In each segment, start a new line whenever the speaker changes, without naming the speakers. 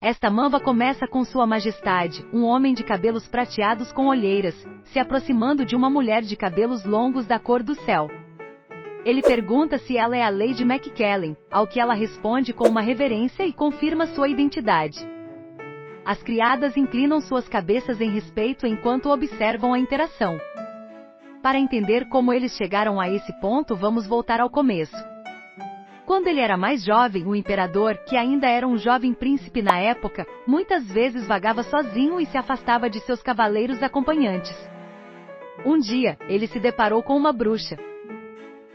Esta mamba começa com Sua Majestade, um homem de cabelos prateados com olheiras, se aproximando de uma mulher de cabelos longos da cor do céu. Ele pergunta se ela é a Lady McKellen, ao que ela responde com uma reverência e confirma sua identidade. As criadas inclinam suas cabeças em respeito enquanto observam a interação. Para entender como eles chegaram a esse ponto, vamos voltar ao começo. Quando ele era mais jovem, o imperador, que ainda era um jovem príncipe na época, muitas vezes vagava sozinho e se afastava de seus cavaleiros acompanhantes. Um dia, ele se deparou com uma bruxa.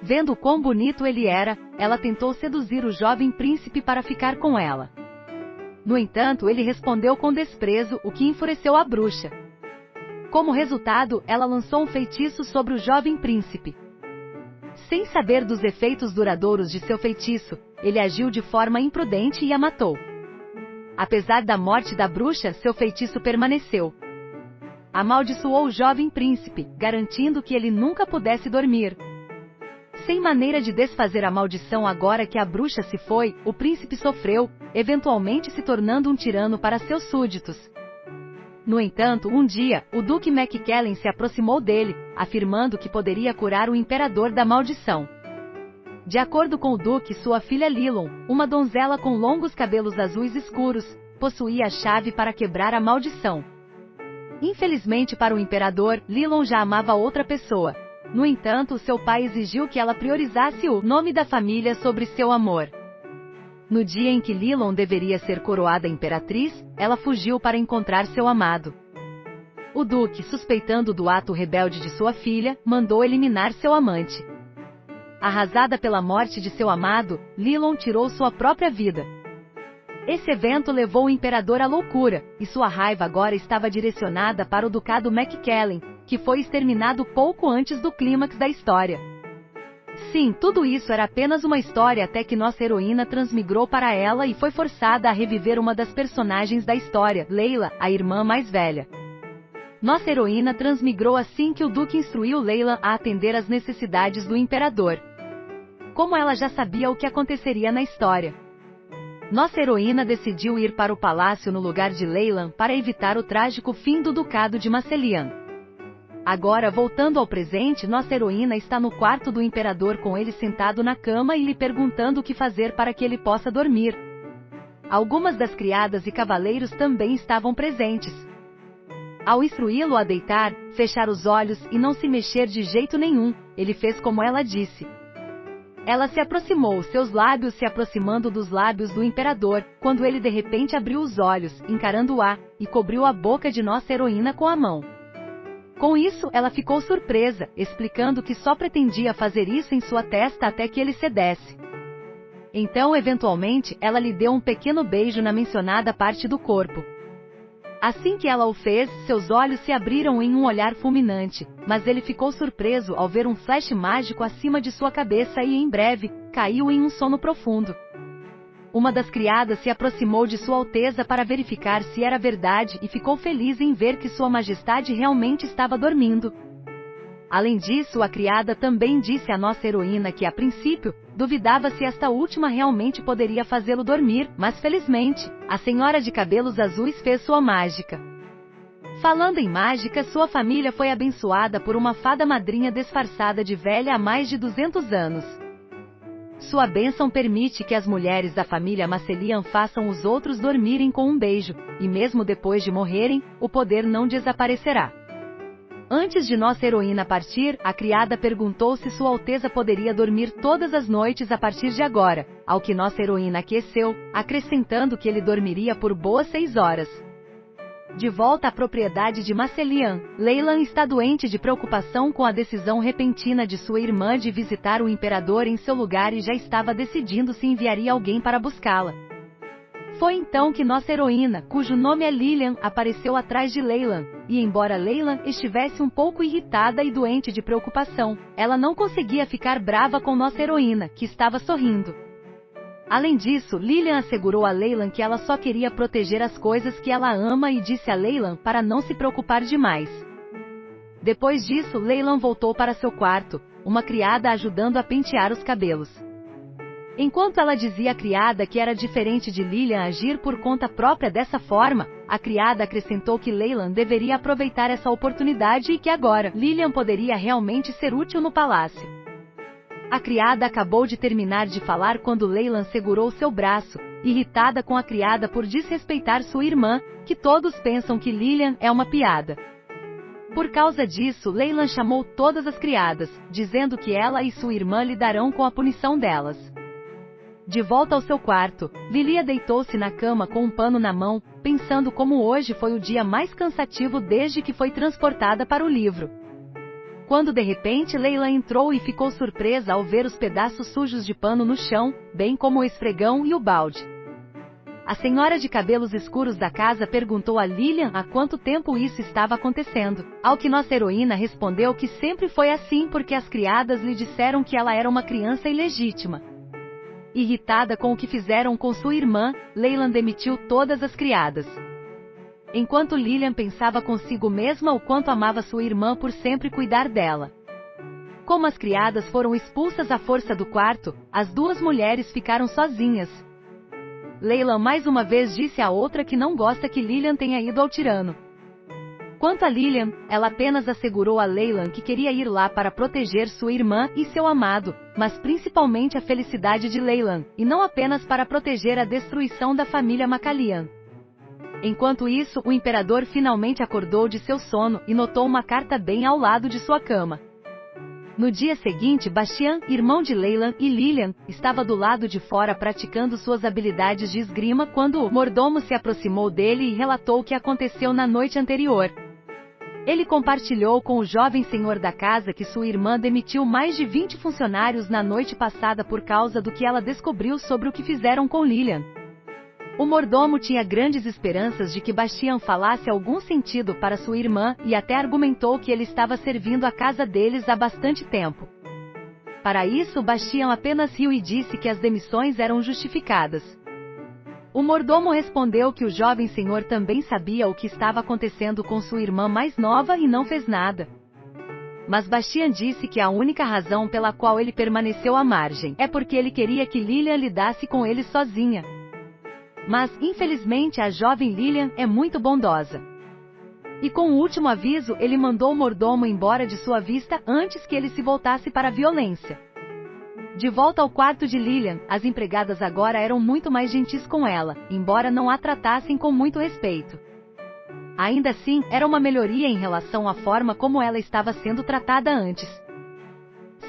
Vendo o quão bonito ele era, ela tentou seduzir o jovem príncipe para ficar com ela. No entanto, ele respondeu com desprezo, o que enfureceu a bruxa. Como resultado, ela lançou um feitiço sobre o jovem príncipe. Sem saber dos efeitos duradouros de seu feitiço, ele agiu de forma imprudente e a matou. Apesar da morte da bruxa, seu feitiço permaneceu. Amaldiçoou o jovem príncipe, garantindo que ele nunca pudesse dormir. Sem maneira de desfazer a maldição agora que a bruxa se foi, o príncipe sofreu, eventualmente se tornando um tirano para seus súditos. No entanto, um dia, o Duque McKellen se aproximou dele, afirmando que poderia curar o imperador da maldição. De acordo com o Duque, sua filha Lilon, uma donzela com longos cabelos azuis escuros, possuía a chave para quebrar a maldição. Infelizmente para o imperador, Lilon já amava outra pessoa. No entanto, seu pai exigiu que ela priorizasse o nome da família sobre seu amor. No dia em que Lilon deveria ser coroada imperatriz, ela fugiu para encontrar seu amado. O duque, suspeitando do ato rebelde de sua filha, mandou eliminar seu amante. Arrasada pela morte de seu amado, Lilon tirou sua própria vida. Esse evento levou o imperador à loucura, e sua raiva agora estava direcionada para o ducado McKellen, que foi exterminado pouco antes do clímax da história. Sim, tudo isso era apenas uma história até que nossa heroína transmigrou para ela e foi forçada a reviver uma das personagens da história, Layla, a irmã mais velha. Nossa heroína transmigrou assim que o duque instruiu Layla a atender às necessidades do imperador. Como ela já sabia o que aconteceria na história. Nossa heroína decidiu ir para o palácio no lugar de Layla para evitar o trágico fim do ducado de Macelian. Agora, voltando ao presente, nossa heroína está no quarto do imperador com ele sentado na cama e lhe perguntando o que fazer para que ele possa dormir. Algumas das criadas e cavaleiros também estavam presentes. Ao instruí-lo a deitar, fechar os olhos e não se mexer de jeito nenhum, ele fez como ela disse. Ela se aproximou, seus lábios se aproximando dos lábios do imperador, quando ele de repente abriu os olhos, encarando-a, e cobriu a boca de nossa heroína com a mão. Com isso, ela ficou surpresa, explicando que só pretendia fazer isso em sua testa até que ele cedesse. Então, eventualmente, ela lhe deu um pequeno beijo na mencionada parte do corpo. Assim que ela o fez, seus olhos se abriram em um olhar fulminante, mas ele ficou surpreso ao ver um flash mágico acima de sua cabeça e, em breve, caiu em um sono profundo. Uma das criadas se aproximou de Sua Alteza para verificar se era verdade e ficou feliz em ver que Sua Majestade realmente estava dormindo. Além disso, a criada também disse à nossa heroína que, a princípio, duvidava se esta última realmente poderia fazê-lo dormir, mas felizmente, a senhora de cabelos azuis fez sua mágica. Falando em mágica, sua família foi abençoada por uma fada madrinha disfarçada de velha há mais de 200 anos. Sua bênção permite que as mulheres da família Macelian façam os outros dormirem com um beijo, e mesmo depois de morrerem, o poder não desaparecerá. Antes de nossa heroína partir, a criada perguntou se Sua Alteza poderia dormir todas as noites a partir de agora, ao que nossa heroína aqueceu, acrescentando que ele dormiria por boas 6 horas. De volta à propriedade de Macelian, Leylan está doente de preocupação com a decisão repentina de sua irmã de visitar o imperador em seu lugar e já estava decidindo se enviaria alguém para buscá-la. Foi então que nossa heroína, cujo nome é Lilian, apareceu atrás de Leylan, e embora Leylan estivesse um pouco irritada e doente de preocupação, ela não conseguia ficar brava com nossa heroína, que estava sorrindo. Além disso, Lilian assegurou a Leylan que ela só queria proteger as coisas que ela ama e disse a Leylan para não se preocupar demais. Depois disso, Leylan voltou para seu quarto, uma criada ajudando a pentear os cabelos. Enquanto ela dizia à criada que era diferente de Lilian agir por conta própria dessa forma, a criada acrescentou que Leyland deveria aproveitar essa oportunidade e que agora, Lilian poderia realmente ser útil no palácio. A criada acabou de terminar de falar quando Leyland segurou seu braço, irritada com a criada por desrespeitar sua irmã, que todos pensam que Lilian é uma piada. Por causa disso, Leyland chamou todas as criadas, dizendo que ela e sua irmã lidarão com a punição delas. De volta ao seu quarto, Lilia deitou-se na cama com um pano na mão, pensando como hoje foi o dia mais cansativo desde que foi transportada para o livro. Quando de repente Leila entrou e ficou surpresa ao ver os pedaços sujos de pano no chão, bem como o esfregão e o balde. A senhora de cabelos escuros da casa perguntou a Lilian há quanto tempo isso estava acontecendo, ao que nossa heroína respondeu que sempre foi assim porque as criadas lhe disseram que ela era uma criança ilegítima. Irritada com o que fizeram com sua irmã, Leyland demitiu todas as criadas. Enquanto Lilian pensava consigo mesma o quanto amava sua irmã por sempre cuidar dela. Como as criadas foram expulsas à força do quarto, as duas mulheres ficaram sozinhas. Leyland mais uma vez disse à outra que não gosta que Lilian tenha ido ao tirano. Quanto a Lilian, ela apenas assegurou a Leyland que queria ir lá para proteger sua irmã e seu amado, mas principalmente a felicidade de Leyland, e não apenas para proteger a destruição da família McCallion. Enquanto isso, o imperador finalmente acordou de seu sono e notou uma carta bem ao lado de sua cama. No dia seguinte, Bastian, irmão de Leyland e Lilian, estava do lado de fora praticando suas habilidades de esgrima quando o mordomo se aproximou dele e relatou o que aconteceu na noite anterior. Ele compartilhou com o jovem senhor da casa que sua irmã demitiu mais de 20 funcionários na noite passada por causa do que ela descobriu sobre o que fizeram com Lilian. O mordomo tinha grandes esperanças de que Bastian falasse algum sentido para sua irmã e até argumentou que ele estava servindo a casa deles há bastante tempo. Para isso, Bastian apenas riu e disse que as demissões eram justificadas. O mordomo respondeu que o jovem senhor também sabia o que estava acontecendo com sua irmã mais nova e não fez nada. Mas Bastian disse que a única razão pela qual ele permaneceu à margem é porque ele queria que Lilian lidasse com ele sozinha. Mas, infelizmente, a jovem Lilian é muito bondosa. E com o último aviso, ele mandou o mordomo embora de sua vista antes que ele se voltasse para a violência. De volta ao quarto de Lilian, as empregadas agora eram muito mais gentis com ela, embora não a tratassem com muito respeito. Ainda assim, era uma melhoria em relação à forma como ela estava sendo tratada antes.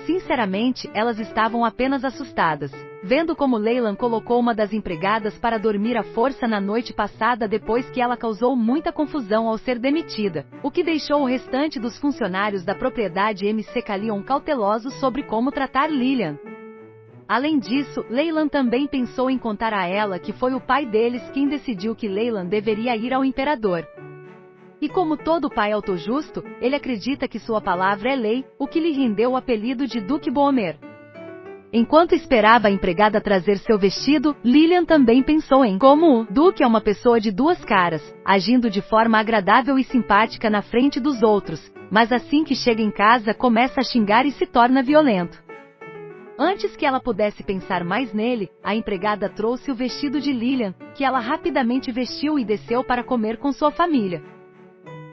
Sinceramente, elas estavam apenas assustadas, vendo como Leyland colocou uma das empregadas para dormir à força na noite passada depois que ela causou muita confusão ao ser demitida, o que deixou o restante dos funcionários da propriedade MC Callion cautelosos sobre como tratar Lilian. Além disso, Leyland também pensou em contar a ela que foi o pai deles quem decidiu que Leyland deveria ir ao imperador. E como todo pai autojusto, ele acredita que sua palavra é lei, o que lhe rendeu o apelido de Duque Bomer. Enquanto esperava a empregada trazer seu vestido, Lilian também pensou em como o Duque é uma pessoa de duas caras, agindo de forma agradável e simpática na frente dos outros, mas assim que chega em casa começa a xingar e se torna violento. Antes que ela pudesse pensar mais nele, a empregada trouxe o vestido de Lilian, que ela rapidamente vestiu e desceu para comer com sua família.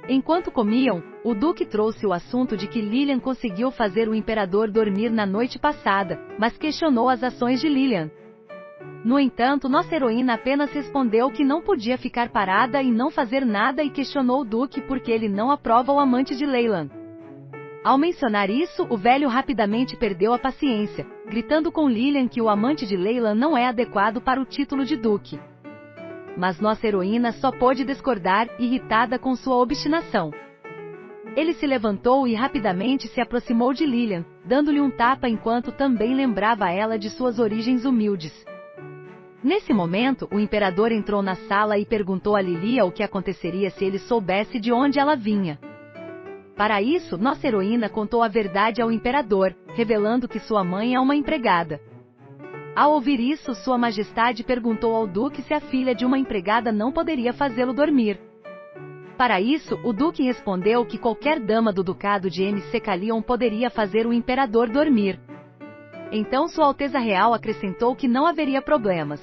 Enquanto comiam, o Duque trouxe o assunto de que Lilian conseguiu fazer o imperador dormir na noite passada, mas questionou as ações de Lilian. No entanto, nossa heroína apenas respondeu que não podia ficar parada e não fazer nada e questionou o Duque porque ele não aprova o amante de Leyland. Ao mencionar isso, o velho rapidamente perdeu a paciência, gritando com Lilian que o amante de Leyland não é adequado para o título de Duque. Mas nossa heroína só pôde discordar, irritada com sua obstinação. Ele se levantou e rapidamente se aproximou de Lilian, dando-lhe um tapa enquanto também lembrava ela de suas origens humildes. Nesse momento, o imperador entrou na sala e perguntou a Lilia o que aconteceria se ele soubesse de onde ela vinha. Para isso, nossa heroína contou a verdade ao imperador, revelando que sua mãe é uma empregada. Ao ouvir isso, Sua Majestade perguntou ao Duque se a filha de uma empregada não poderia fazê-lo dormir. Para isso, o Duque respondeu que qualquer dama do ducado de MC Callion poderia fazer o imperador dormir. Então Sua Alteza Real acrescentou que não haveria problemas.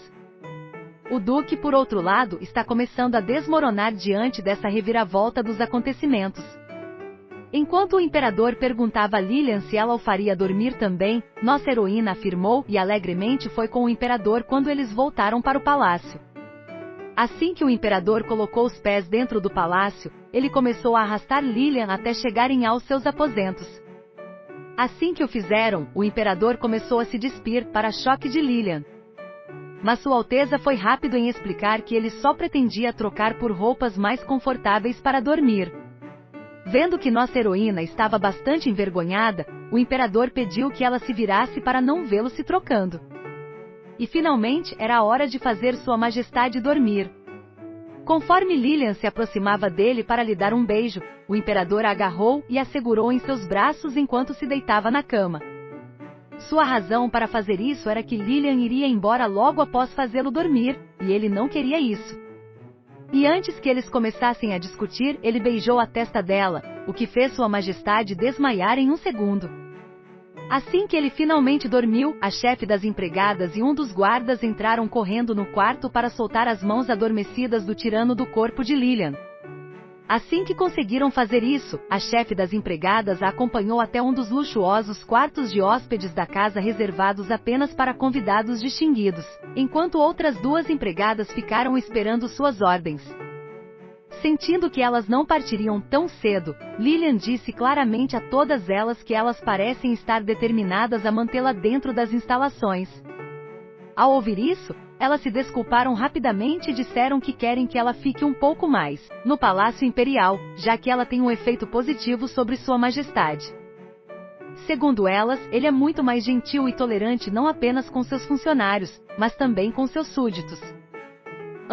O Duque, por outro lado, está começando a desmoronar diante dessa reviravolta dos acontecimentos. Enquanto o Imperador perguntava a Lilian se ela o faria dormir também, nossa heroína afirmou e alegremente foi com o Imperador quando eles voltaram para o palácio. Assim que o Imperador colocou os pés dentro do palácio, ele começou a arrastar Lilian até chegarem aos seus aposentos. Assim que o fizeram, o Imperador começou a se despir, para choque de Lilian. Mas Sua Alteza foi rápido em explicar que ele só pretendia trocar por roupas mais confortáveis para dormir. Vendo que nossa heroína estava bastante envergonhada, o Imperador pediu que ela se virasse para não vê-lo se trocando. E finalmente era a hora de fazer Sua Majestade dormir. Conforme Lilian se aproximava dele para lhe dar um beijo, o Imperador a agarrou e a segurou em seus braços enquanto se deitava na cama. Sua razão para fazer isso era que Lilian iria embora logo após fazê-lo dormir, e ele não queria isso. E antes que eles começassem a discutir, ele beijou a testa dela, o que fez Sua Majestade desmaiar em um segundo. Assim que ele finalmente dormiu, a chefe das empregadas e um dos guardas entraram correndo no quarto para soltar as mãos adormecidas do tirano do corpo de Lilian. Assim que conseguiram fazer isso, a chefe das empregadas a acompanhou até um dos luxuosos quartos de hóspedes da casa reservados apenas para convidados distinguidos, enquanto outras duas empregadas ficaram esperando suas ordens. Sentindo que elas não partiriam tão cedo, Lilian disse claramente a todas elas que elas parecem estar determinadas a mantê-la dentro das instalações. Ao ouvir isso, elas se desculparam rapidamente e disseram que querem que ela fique um pouco mais no Palácio Imperial, já que ela tem um efeito positivo sobre Sua Majestade. Segundo elas, ele é muito mais gentil e tolerante não apenas com seus funcionários, mas também com seus súditos.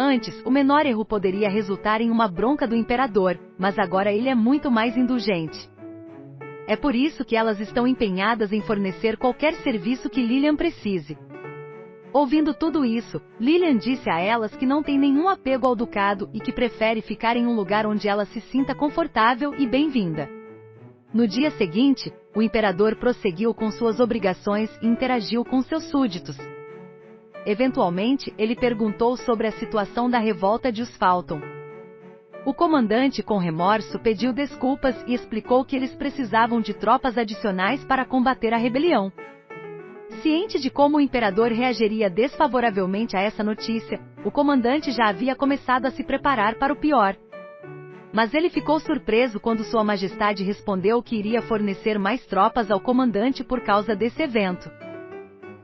Antes, o menor erro poderia resultar em uma bronca do Imperador, mas agora ele é muito mais indulgente. É por isso que elas estão empenhadas em fornecer qualquer serviço que Lilian precise. Ouvindo tudo isso, Lilian disse a elas que não tem nenhum apego ao ducado e que prefere ficar em um lugar onde ela se sinta confortável e bem-vinda. No dia seguinte, o Imperador prosseguiu com suas obrigações e interagiu com seus súditos. Eventualmente, ele perguntou sobre a situação da revolta de Usfalton. O comandante, com remorso, pediu desculpas e explicou que eles precisavam de tropas adicionais para combater a rebelião. Ciente de como o Imperador reagiria desfavoravelmente a essa notícia, o comandante já havia começado a se preparar para o pior. Mas ele ficou surpreso quando Sua Majestade respondeu que iria fornecer mais tropas ao comandante por causa desse evento.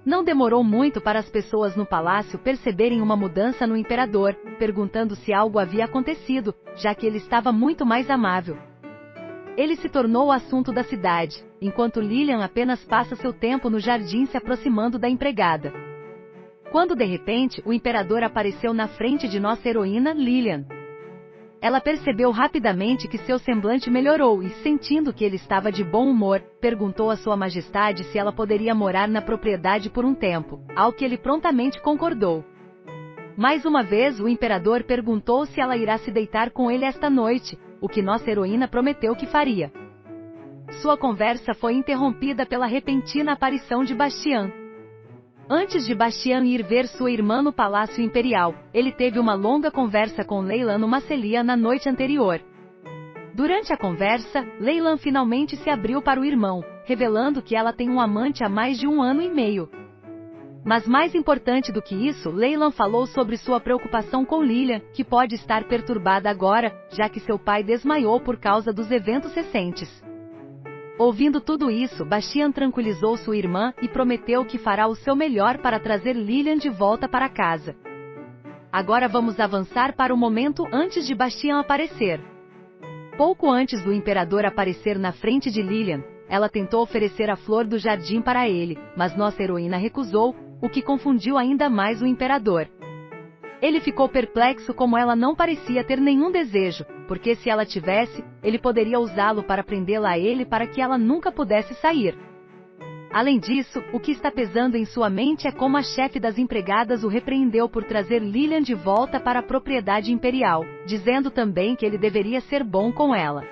Não demorou muito para as pessoas no palácio perceberem uma mudança no Imperador, perguntando se algo havia acontecido, já que ele estava muito mais amável. Ele se tornou o assunto da cidade, enquanto Lilian apenas passa seu tempo no jardim se aproximando da empregada. Quando de repente, o Imperador apareceu na frente de nossa heroína, Lilian. Ela percebeu rapidamente que seu semblante melhorou e, sentindo que ele estava de bom humor, perguntou a Sua Majestade se ela poderia morar na propriedade por um tempo, ao que ele prontamente concordou. Mais uma vez, o Imperador perguntou se ela irá se deitar com ele esta noite, o que nossa heroína prometeu que faria. Sua conversa foi interrompida pela repentina aparição de Bastian. Antes de Bastian ir ver sua irmã no Palácio Imperial, ele teve uma longa conversa com Leylan numa celia na noite anterior. Durante a conversa, Leylan finalmente se abriu para o irmão, revelando que ela tem um amante há mais de 1 ano e meio. Mas mais importante do que isso, Leylan falou sobre sua preocupação com Lilian, que pode estar perturbada agora, já que seu pai desmaiou por causa dos eventos recentes. Ouvindo tudo isso, Bastian tranquilizou sua irmã e prometeu que fará o seu melhor para trazer Lilian de volta para casa. Agora vamos avançar para o momento antes de Bastian aparecer. Pouco antes do Imperador aparecer na frente de Lilian, ela tentou oferecer a flor do jardim para ele, mas nossa heroína recusou, o que confundiu ainda mais o Imperador. Ele ficou perplexo como ela não parecia ter nenhum desejo, porque se ela tivesse, ele poderia usá-lo para prendê-la a ele para que ela nunca pudesse sair. Além disso, o que está pesando em sua mente é como a chefe das empregadas o repreendeu por trazer Lilian de volta para a propriedade imperial, dizendo também que ele deveria ser bom com ela.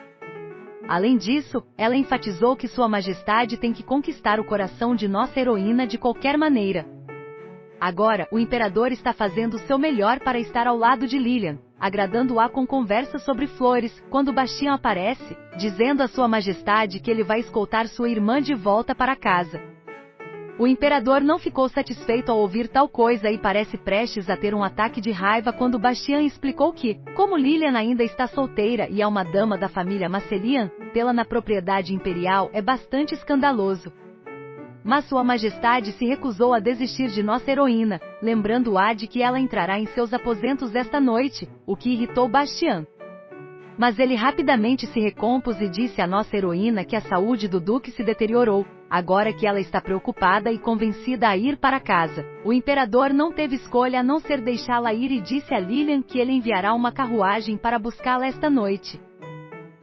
Além disso, ela enfatizou que Sua Majestade tem que conquistar o coração de nossa heroína de qualquer maneira. Agora, o imperador está fazendo o seu melhor para estar ao lado de Lilian, agradando-a com conversas sobre flores, quando Bastian aparece, dizendo a Sua Majestade que ele vai escoltar sua irmã de volta para casa. O imperador não ficou satisfeito ao ouvir tal coisa e parece prestes a ter um ataque de raiva quando Bastian explicou que, como Lilian ainda está solteira e é uma dama da família Masselian, tê-la na propriedade imperial é bastante escandaloso. Mas Sua Majestade se recusou a desistir de nossa heroína, lembrando-a de que ela entrará em seus aposentos esta noite, o que irritou Bastian. Mas ele rapidamente se recompôs e disse à nossa heroína que a saúde do duque se deteriorou, agora que ela está preocupada e convencida a ir para casa. O imperador não teve escolha a não ser deixá-la ir e disse a Lilian que ele enviará uma carruagem para buscá-la esta noite.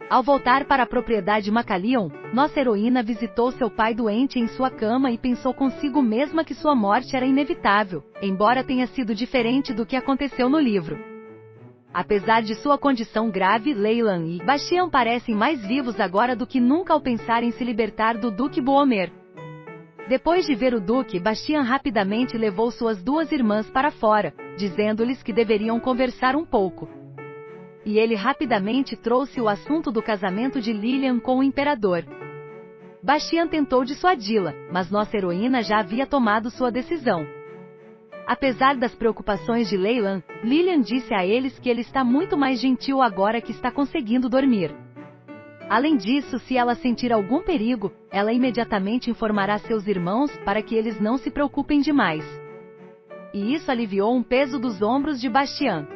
Ao voltar para a propriedade Macallion, nossa heroína visitou seu pai doente em sua cama e pensou consigo mesma que sua morte era inevitável, embora tenha sido diferente do que aconteceu no livro. Apesar de sua condição grave, Leylan e Bastian parecem mais vivos agora do que nunca ao pensar em se libertar do Duque Boomer. Depois de ver o Duque, Bastian rapidamente levou suas duas irmãs para fora, dizendo-lhes que deveriam conversar um pouco. E ele rapidamente trouxe o assunto do casamento de Lilian com o imperador. Bastian tentou dissuadi-la, mas nossa heroína já havia tomado sua decisão. Apesar das preocupações de Leylan, Lilian disse a eles que ele está muito mais gentil agora que está conseguindo dormir. Além disso, se ela sentir algum perigo, ela imediatamente informará seus irmãos para que eles não se preocupem demais. E isso aliviou um peso dos ombros de Bastian.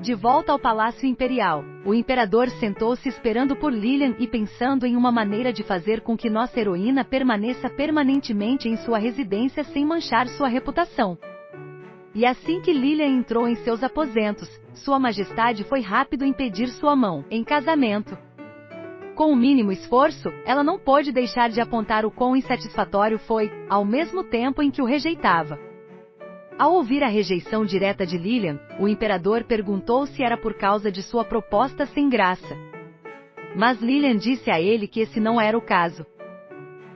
De volta ao Palácio Imperial, o imperador sentou-se esperando por Lilian e pensando em uma maneira de fazer com que nossa heroína permaneça permanentemente em sua residência sem manchar sua reputação. E assim que Lilian entrou em seus aposentos, Sua Majestade foi rápido em pedir sua mão em casamento. Com o mínimo esforço, ela não pôde deixar de apontar o quão insatisfatório foi, ao mesmo tempo em que o rejeitava. Ao ouvir a rejeição direta de Lilian, o imperador perguntou se era por causa de sua proposta sem graça. Mas Lilian disse a ele que esse não era o caso.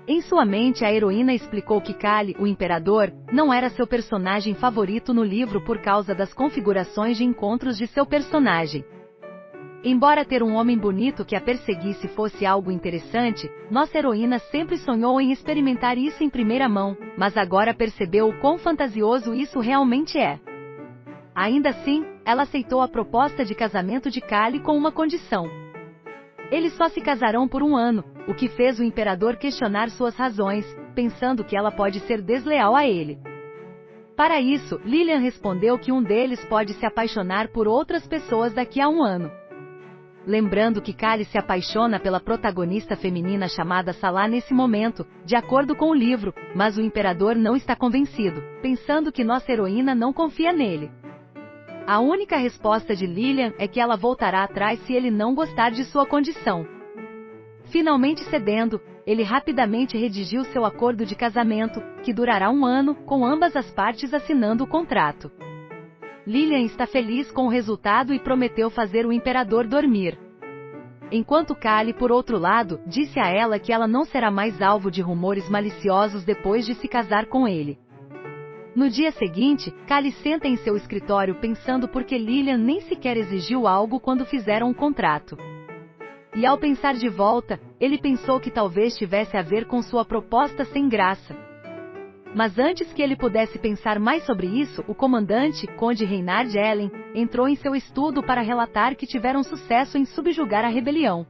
Em sua mente, a heroína explicou que Kali, o imperador, não era seu personagem favorito no livro por causa das configurações de encontros de seu personagem. Embora ter um homem bonito que a perseguisse fosse algo interessante, nossa heroína sempre sonhou em experimentar isso em primeira mão, mas agora percebeu o quão fantasioso isso realmente é. Ainda assim, ela aceitou a proposta de casamento de Kali com uma condição. Eles só se casarão por 1 ano, o que fez o imperador questionar suas razões, pensando que ela pode ser desleal a ele. Para isso, Lilian respondeu que um deles pode se apaixonar por outras pessoas daqui a 1 ano. Lembrando que Kali se apaixona pela protagonista feminina chamada Salah nesse momento, de acordo com o livro, mas o imperador não está convencido, pensando que nossa heroína não confia nele. A única resposta de Lilian é que ela voltará atrás se ele não gostar de sua condição. Finalmente cedendo, ele rapidamente redigiu seu acordo de casamento, que durará 1 ano, com ambas as partes assinando o contrato. Lilian está feliz com o resultado e prometeu fazer o imperador dormir. Enquanto Kali, por outro lado, disse a ela que ela não será mais alvo de rumores maliciosos depois de se casar com ele. No dia seguinte, Kali senta em seu escritório pensando porque Lilian nem sequer exigiu algo quando fizeram um contrato. E ao pensar de volta, ele pensou que talvez tivesse a ver com sua proposta sem graça. Mas antes que ele pudesse pensar mais sobre isso, o comandante, Conde Reynard Ellen, entrou em seu estudo para relatar que tiveram sucesso em subjugar a rebelião.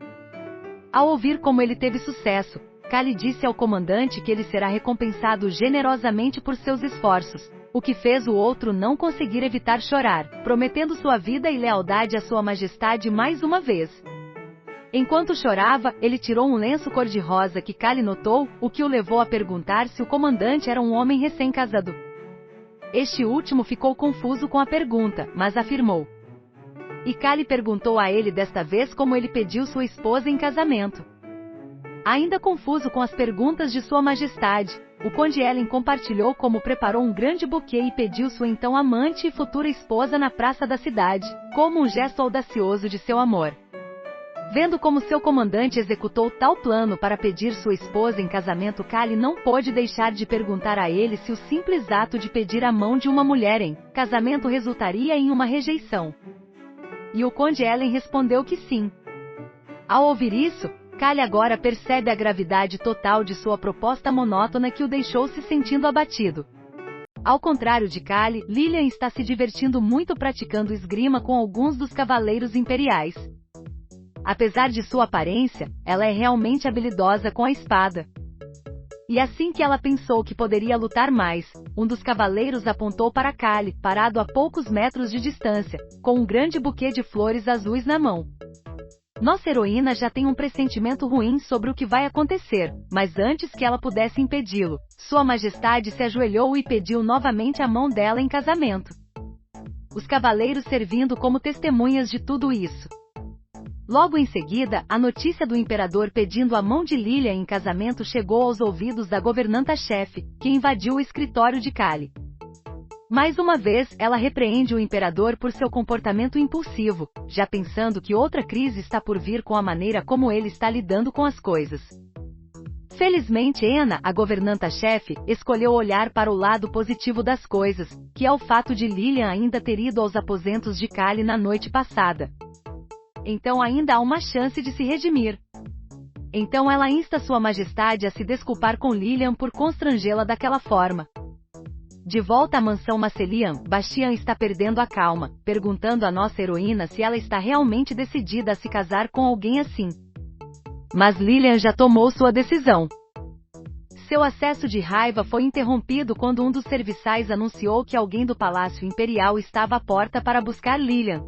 Ao ouvir como ele teve sucesso, Kali disse ao comandante que ele será recompensado generosamente por seus esforços, o que fez o outro não conseguir evitar chorar, prometendo sua vida e lealdade a Sua Majestade mais uma vez. Enquanto chorava, ele tirou um lenço cor-de-rosa que Kali notou, o que o levou a perguntar se o comandante era um homem recém-casado. Este último ficou confuso com a pergunta, mas afirmou. E Kali perguntou a ele desta vez como ele pediu sua esposa em casamento. Ainda confuso com as perguntas de Sua Majestade, o Conde Ellen compartilhou como preparou um grande buquê e pediu sua então amante e futura esposa na praça da cidade, como um gesto audacioso de seu amor. Vendo como seu comandante executou tal plano para pedir sua esposa em casamento, Kali não pôde deixar de perguntar a ele se o simples ato de pedir a mão de uma mulher em casamento resultaria em uma rejeição. E o conde Ellen respondeu que sim. Ao ouvir isso, Kali agora percebe a gravidade total de sua proposta monótona que o deixou se sentindo abatido. Ao contrário de Kali, Lilian está se divertindo muito praticando esgrima com alguns dos cavaleiros imperiais. Apesar de sua aparência, ela é realmente habilidosa com a espada. E assim que ela pensou que poderia lutar mais, um dos cavaleiros apontou para Kali, parado a poucos metros de distância, com um grande buquê de flores azuis na mão. Nossa heroína já tem um pressentimento ruim sobre o que vai acontecer, mas antes que ela pudesse impedi-lo, Sua Majestade se ajoelhou e pediu novamente a mão dela em casamento. Os cavaleiros servindo como testemunhas de tudo isso. Logo em seguida, a notícia do imperador pedindo a mão de Lilian em casamento chegou aos ouvidos da governanta-chefe, que invadiu o escritório de Kali. Mais uma vez, ela repreende o imperador por seu comportamento impulsivo, já pensando que outra crise está por vir com a maneira como ele está lidando com as coisas. Felizmente Enna, a governanta-chefe, escolheu olhar para o lado positivo das coisas, que é o fato de Lilian ainda ter ido aos aposentos de Kali na noite passada. Então ainda há uma chance de se redimir. Então ela insta Sua Majestade a se desculpar com Lilian por constrangê-la daquela forma. De volta à mansão Macelian, Bastian está perdendo a calma, perguntando à nossa heroína se ela está realmente decidida a se casar com alguém assim. Mas Lilian já tomou sua decisão. Seu acesso de raiva foi interrompido quando um dos serviçais anunciou que alguém do Palácio Imperial estava à porta para buscar Lilian.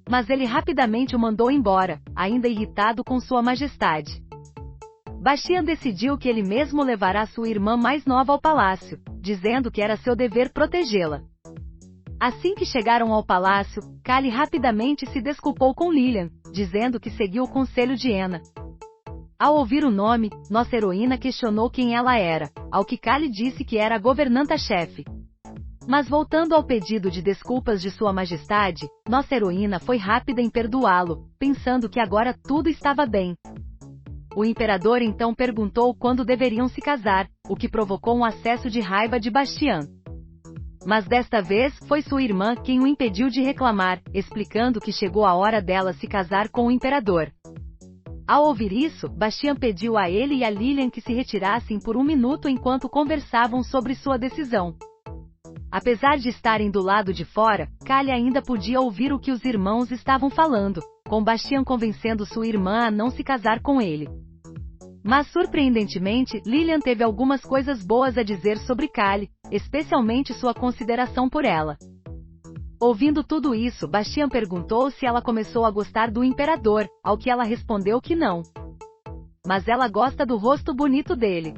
Mas ele rapidamente o mandou embora, ainda irritado com Sua Majestade. Bastian decidiu que ele mesmo levará sua irmã mais nova ao palácio, dizendo que era seu dever protegê-la. Assim que chegaram ao palácio, Kali rapidamente se desculpou com Lilian, dizendo que seguiu o conselho de Enna. Ao ouvir o nome, nossa heroína questionou quem ela era, ao que Kali disse que era a governanta-chefe. Mas voltando ao pedido de desculpas de Sua Majestade, nossa heroína foi rápida em perdoá-lo, pensando que agora tudo estava bem. O imperador então perguntou quando deveriam se casar, o que provocou um acesso de raiva de Bastian. Mas desta vez, foi sua irmã quem o impediu de reclamar, explicando que chegou a hora dela se casar com o imperador. Ao ouvir isso, Bastian pediu a ele e a Lilian que se retirassem por um minuto enquanto conversavam sobre sua decisão. Apesar de estarem do lado de fora, Kali ainda podia ouvir o que os irmãos estavam falando, com Bastian convencendo sua irmã a não se casar com ele. Mas surpreendentemente, Lilian teve algumas coisas boas a dizer sobre Kali, especialmente sua consideração por ela. Ouvindo tudo isso, Bastian perguntou se ela começou a gostar do imperador, ao que ela respondeu que não. Mas ela gosta do rosto bonito dele.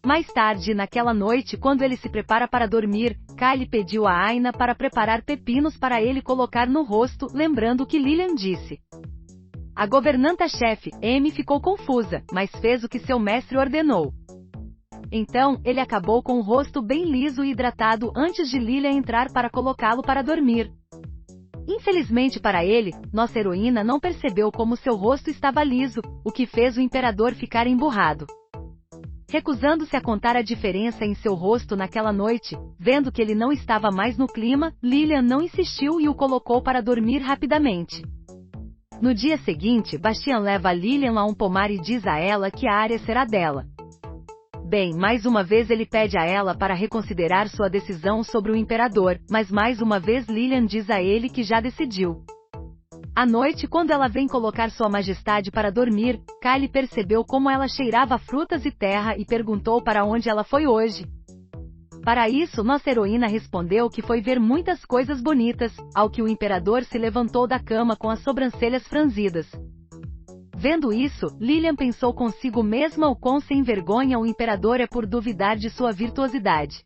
Mais tarde naquela noite, quando ele se prepara para dormir, Kali pediu a Aina para preparar pepinos para ele colocar no rosto, lembrando que Lilian disse. A governanta-chefe, Amy, ficou confusa, mas fez o que seu mestre ordenou. Então, ele acabou com o rosto bem liso e hidratado antes de Lilian entrar para colocá-lo para dormir. Infelizmente para ele, nossa heroína não percebeu como seu rosto estava liso, o que fez o imperador ficar emburrado. Recusando-se a contar a diferença em seu rosto naquela noite, vendo que ele não estava mais no clima, Lilian não insistiu e o colocou para dormir rapidamente. No dia seguinte, Bastian leva Lilian a um pomar e diz a ela que a área será dela. Bem, mais uma vez ele pede a ela para reconsiderar sua decisão sobre o imperador, mas mais uma vez Lilian diz a ele que já decidiu. À noite, quando ela vem colocar Sua Majestade para dormir, Kali percebeu como ela cheirava frutas e terra e perguntou para onde ela foi hoje. Para isso, nossa heroína respondeu que foi ver muitas coisas bonitas, ao que o imperador se levantou da cama com as sobrancelhas franzidas. Vendo isso, Lilian pensou consigo mesma o quão sem vergonha o imperador é por duvidar de sua virtuosidade.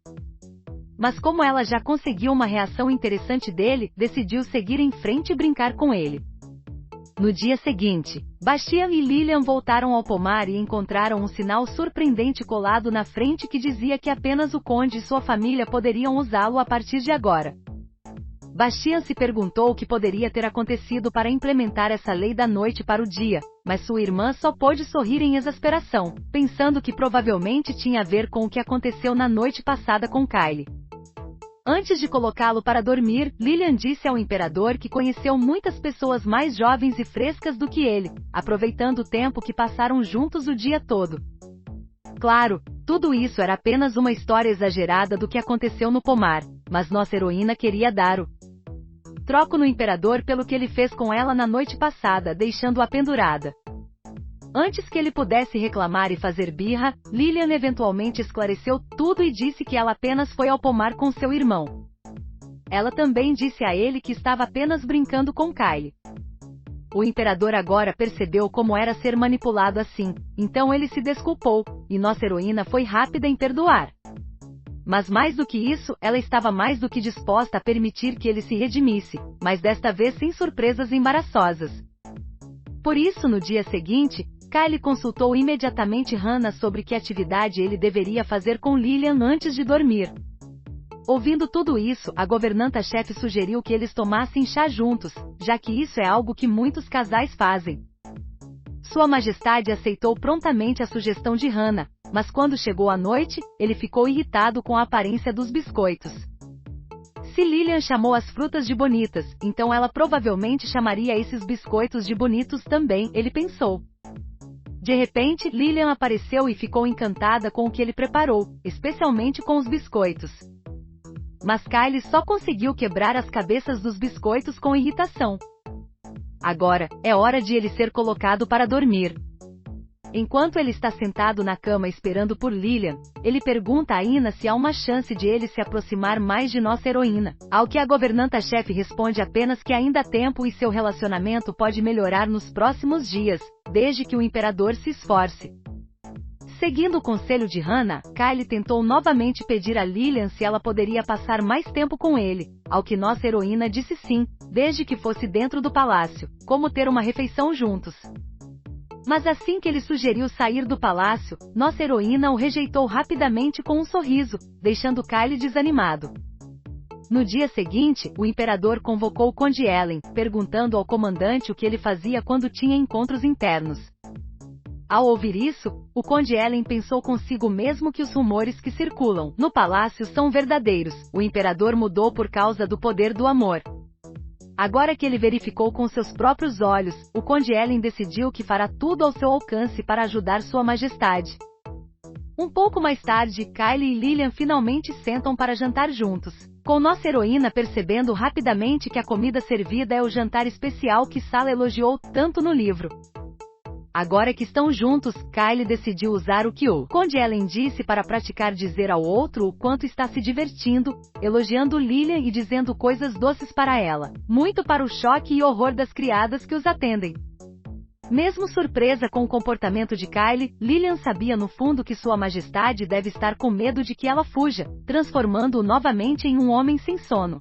Mas como ela já conseguiu uma reação interessante dele, decidiu seguir em frente e brincar com ele. No dia seguinte, Bastian e Lilian voltaram ao pomar e encontraram um sinal surpreendente colado na frente que dizia que apenas o conde e sua família poderiam usá-lo a partir de agora. Bastian se perguntou o que poderia ter acontecido para implementar essa lei da noite para o dia, mas sua irmã só pôde sorrir em exasperação, pensando que provavelmente tinha a ver com o que aconteceu na noite passada com Kyle. Antes de colocá-lo para dormir, Lilian disse ao imperador que conheceu muitas pessoas mais jovens e frescas do que ele, aproveitando o tempo que passaram juntos o dia todo. Claro, tudo isso era apenas uma história exagerada do que aconteceu no pomar, mas nossa heroína queria dar o troco no imperador pelo que ele fez com ela na noite passada, deixando-a pendurada. Antes que ele pudesse reclamar e fazer birra, Lilian eventualmente esclareceu tudo e disse que ela apenas foi ao pomar com seu irmão. Ela também disse a ele que estava apenas brincando com Kyle. O imperador agora percebeu como era ser manipulado assim, então ele se desculpou, e nossa heroína foi rápida em perdoar. Mas mais do que isso, ela estava mais do que disposta a permitir que ele se redimisse, mas desta vez sem surpresas embaraçosas. Por isso, no dia seguinte, Kyle consultou imediatamente Hannah sobre que atividade ele deveria fazer com Lilian antes de dormir. Ouvindo tudo isso, a governanta-chefe sugeriu que eles tomassem chá juntos, já que isso é algo que muitos casais fazem. Sua Majestade aceitou prontamente a sugestão de Hannah, mas quando chegou a noite, ele ficou irritado com a aparência dos biscoitos. Se Lilian chamou as frutas de bonitas, então ela provavelmente chamaria esses biscoitos de bonitos também, ele pensou. De repente, Lilian apareceu e ficou encantada com o que ele preparou, especialmente com os biscoitos. Mas Kyle só conseguiu quebrar as cabeças dos biscoitos com irritação. Agora, é hora de ele ser colocado para dormir. Enquanto ele está sentado na cama esperando por Lilian, ele pergunta a Ina se há uma chance de ele se aproximar mais de nossa heroína, ao que a governanta-chefe responde apenas que ainda há tempo e seu relacionamento pode melhorar nos próximos dias, desde que o imperador se esforce. Seguindo o conselho de Hannah, Kyle tentou novamente pedir a Lilian se ela poderia passar mais tempo com ele, ao que nossa heroína disse sim, desde que fosse dentro do palácio, como ter uma refeição juntos. Mas assim que ele sugeriu sair do palácio, nossa heroína o rejeitou rapidamente com um sorriso, deixando Kyle desanimado. No dia seguinte, o imperador convocou o Conde Ellen, perguntando ao comandante o que ele fazia quando tinha encontros internos. Ao ouvir isso, o Conde Ellen pensou consigo mesmo que os rumores que circulam no palácio são verdadeiros. O imperador mudou por causa do poder do amor. Agora que ele verificou com seus próprios olhos, o Conde Ellen decidiu que fará tudo ao seu alcance para ajudar Sua Majestade. Um pouco mais tarde, Kyle e Lilian finalmente sentam para jantar juntos, com nossa heroína percebendo rapidamente que a comida servida é o jantar especial que Sala elogiou tanto no livro. Agora que estão juntos, Kyle decidiu usar o que o Conde Ellen disse para praticar dizer ao outro o quanto está se divertindo, elogiando Lilian e dizendo coisas doces para ela, muito para o choque e horror das criadas que os atendem. Mesmo surpresa com o comportamento de Kyle, Lilian sabia no fundo que Sua Majestade deve estar com medo de que ela fuja, transformando-o novamente em um homem sem sono.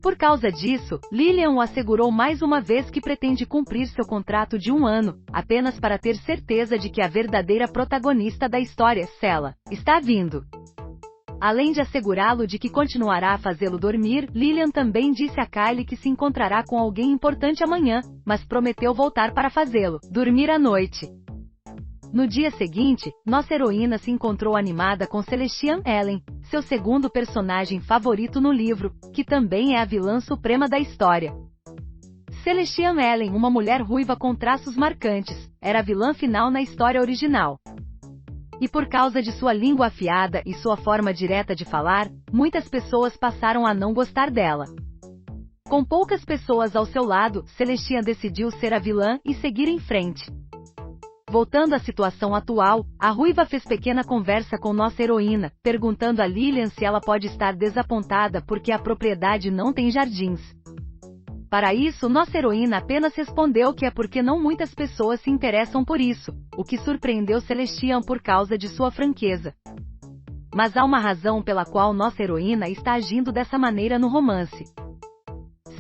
Por causa disso, Lilian o assegurou mais uma vez que pretende cumprir seu contrato de 1 ano, apenas para ter certeza de que a verdadeira protagonista da história, Sela, está vindo. Além de assegurá-lo de que continuará a fazê-lo dormir, Lilian também disse a Kyle que se encontrará com alguém importante amanhã, mas prometeu voltar para fazê-lo dormir à noite. No dia seguinte, nossa heroína se encontrou animada com Celestian Ellen, seu segundo personagem favorito no livro, que também é a vilã suprema da história. Celestian Ellen, uma mulher ruiva com traços marcantes, era a vilã final na história original. E por causa de sua língua afiada e sua forma direta de falar, muitas pessoas passaram a não gostar dela. Com poucas pessoas ao seu lado, Celestian decidiu ser a vilã e seguir em frente. Voltando à situação atual, a ruiva fez pequena conversa com nossa heroína, perguntando a Lilian se ela pode estar desapontada porque a propriedade não tem jardins. Para isso, nossa heroína apenas respondeu que é porque não muitas pessoas se interessam por isso, o que surpreendeu Celestian por causa de sua franqueza. Mas há uma razão pela qual nossa heroína está agindo dessa maneira no romance.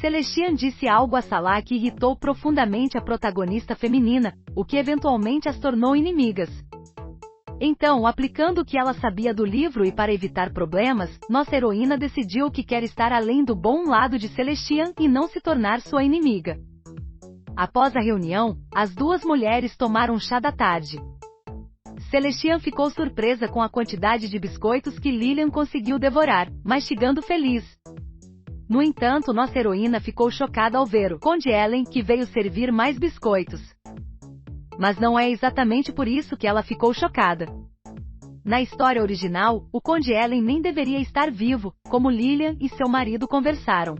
Celestian disse algo a Salah que irritou profundamente a protagonista feminina, o que eventualmente as tornou inimigas. Então, aplicando o que ela sabia do livro e para evitar problemas, nossa heroína decidiu que quer estar além do bom lado de Celestian e não se tornar sua inimiga. Após a reunião, as duas mulheres tomaram chá da tarde. Celestian ficou surpresa com a quantidade de biscoitos que Lilian conseguiu devorar, mastigando feliz. No entanto, nossa heroína ficou chocada ao ver o Conde Ellen, que veio servir mais biscoitos. Mas não é exatamente por isso que ela ficou chocada. Na história original, o Conde Ellen nem deveria estar vivo, como Lilian e seu marido conversaram.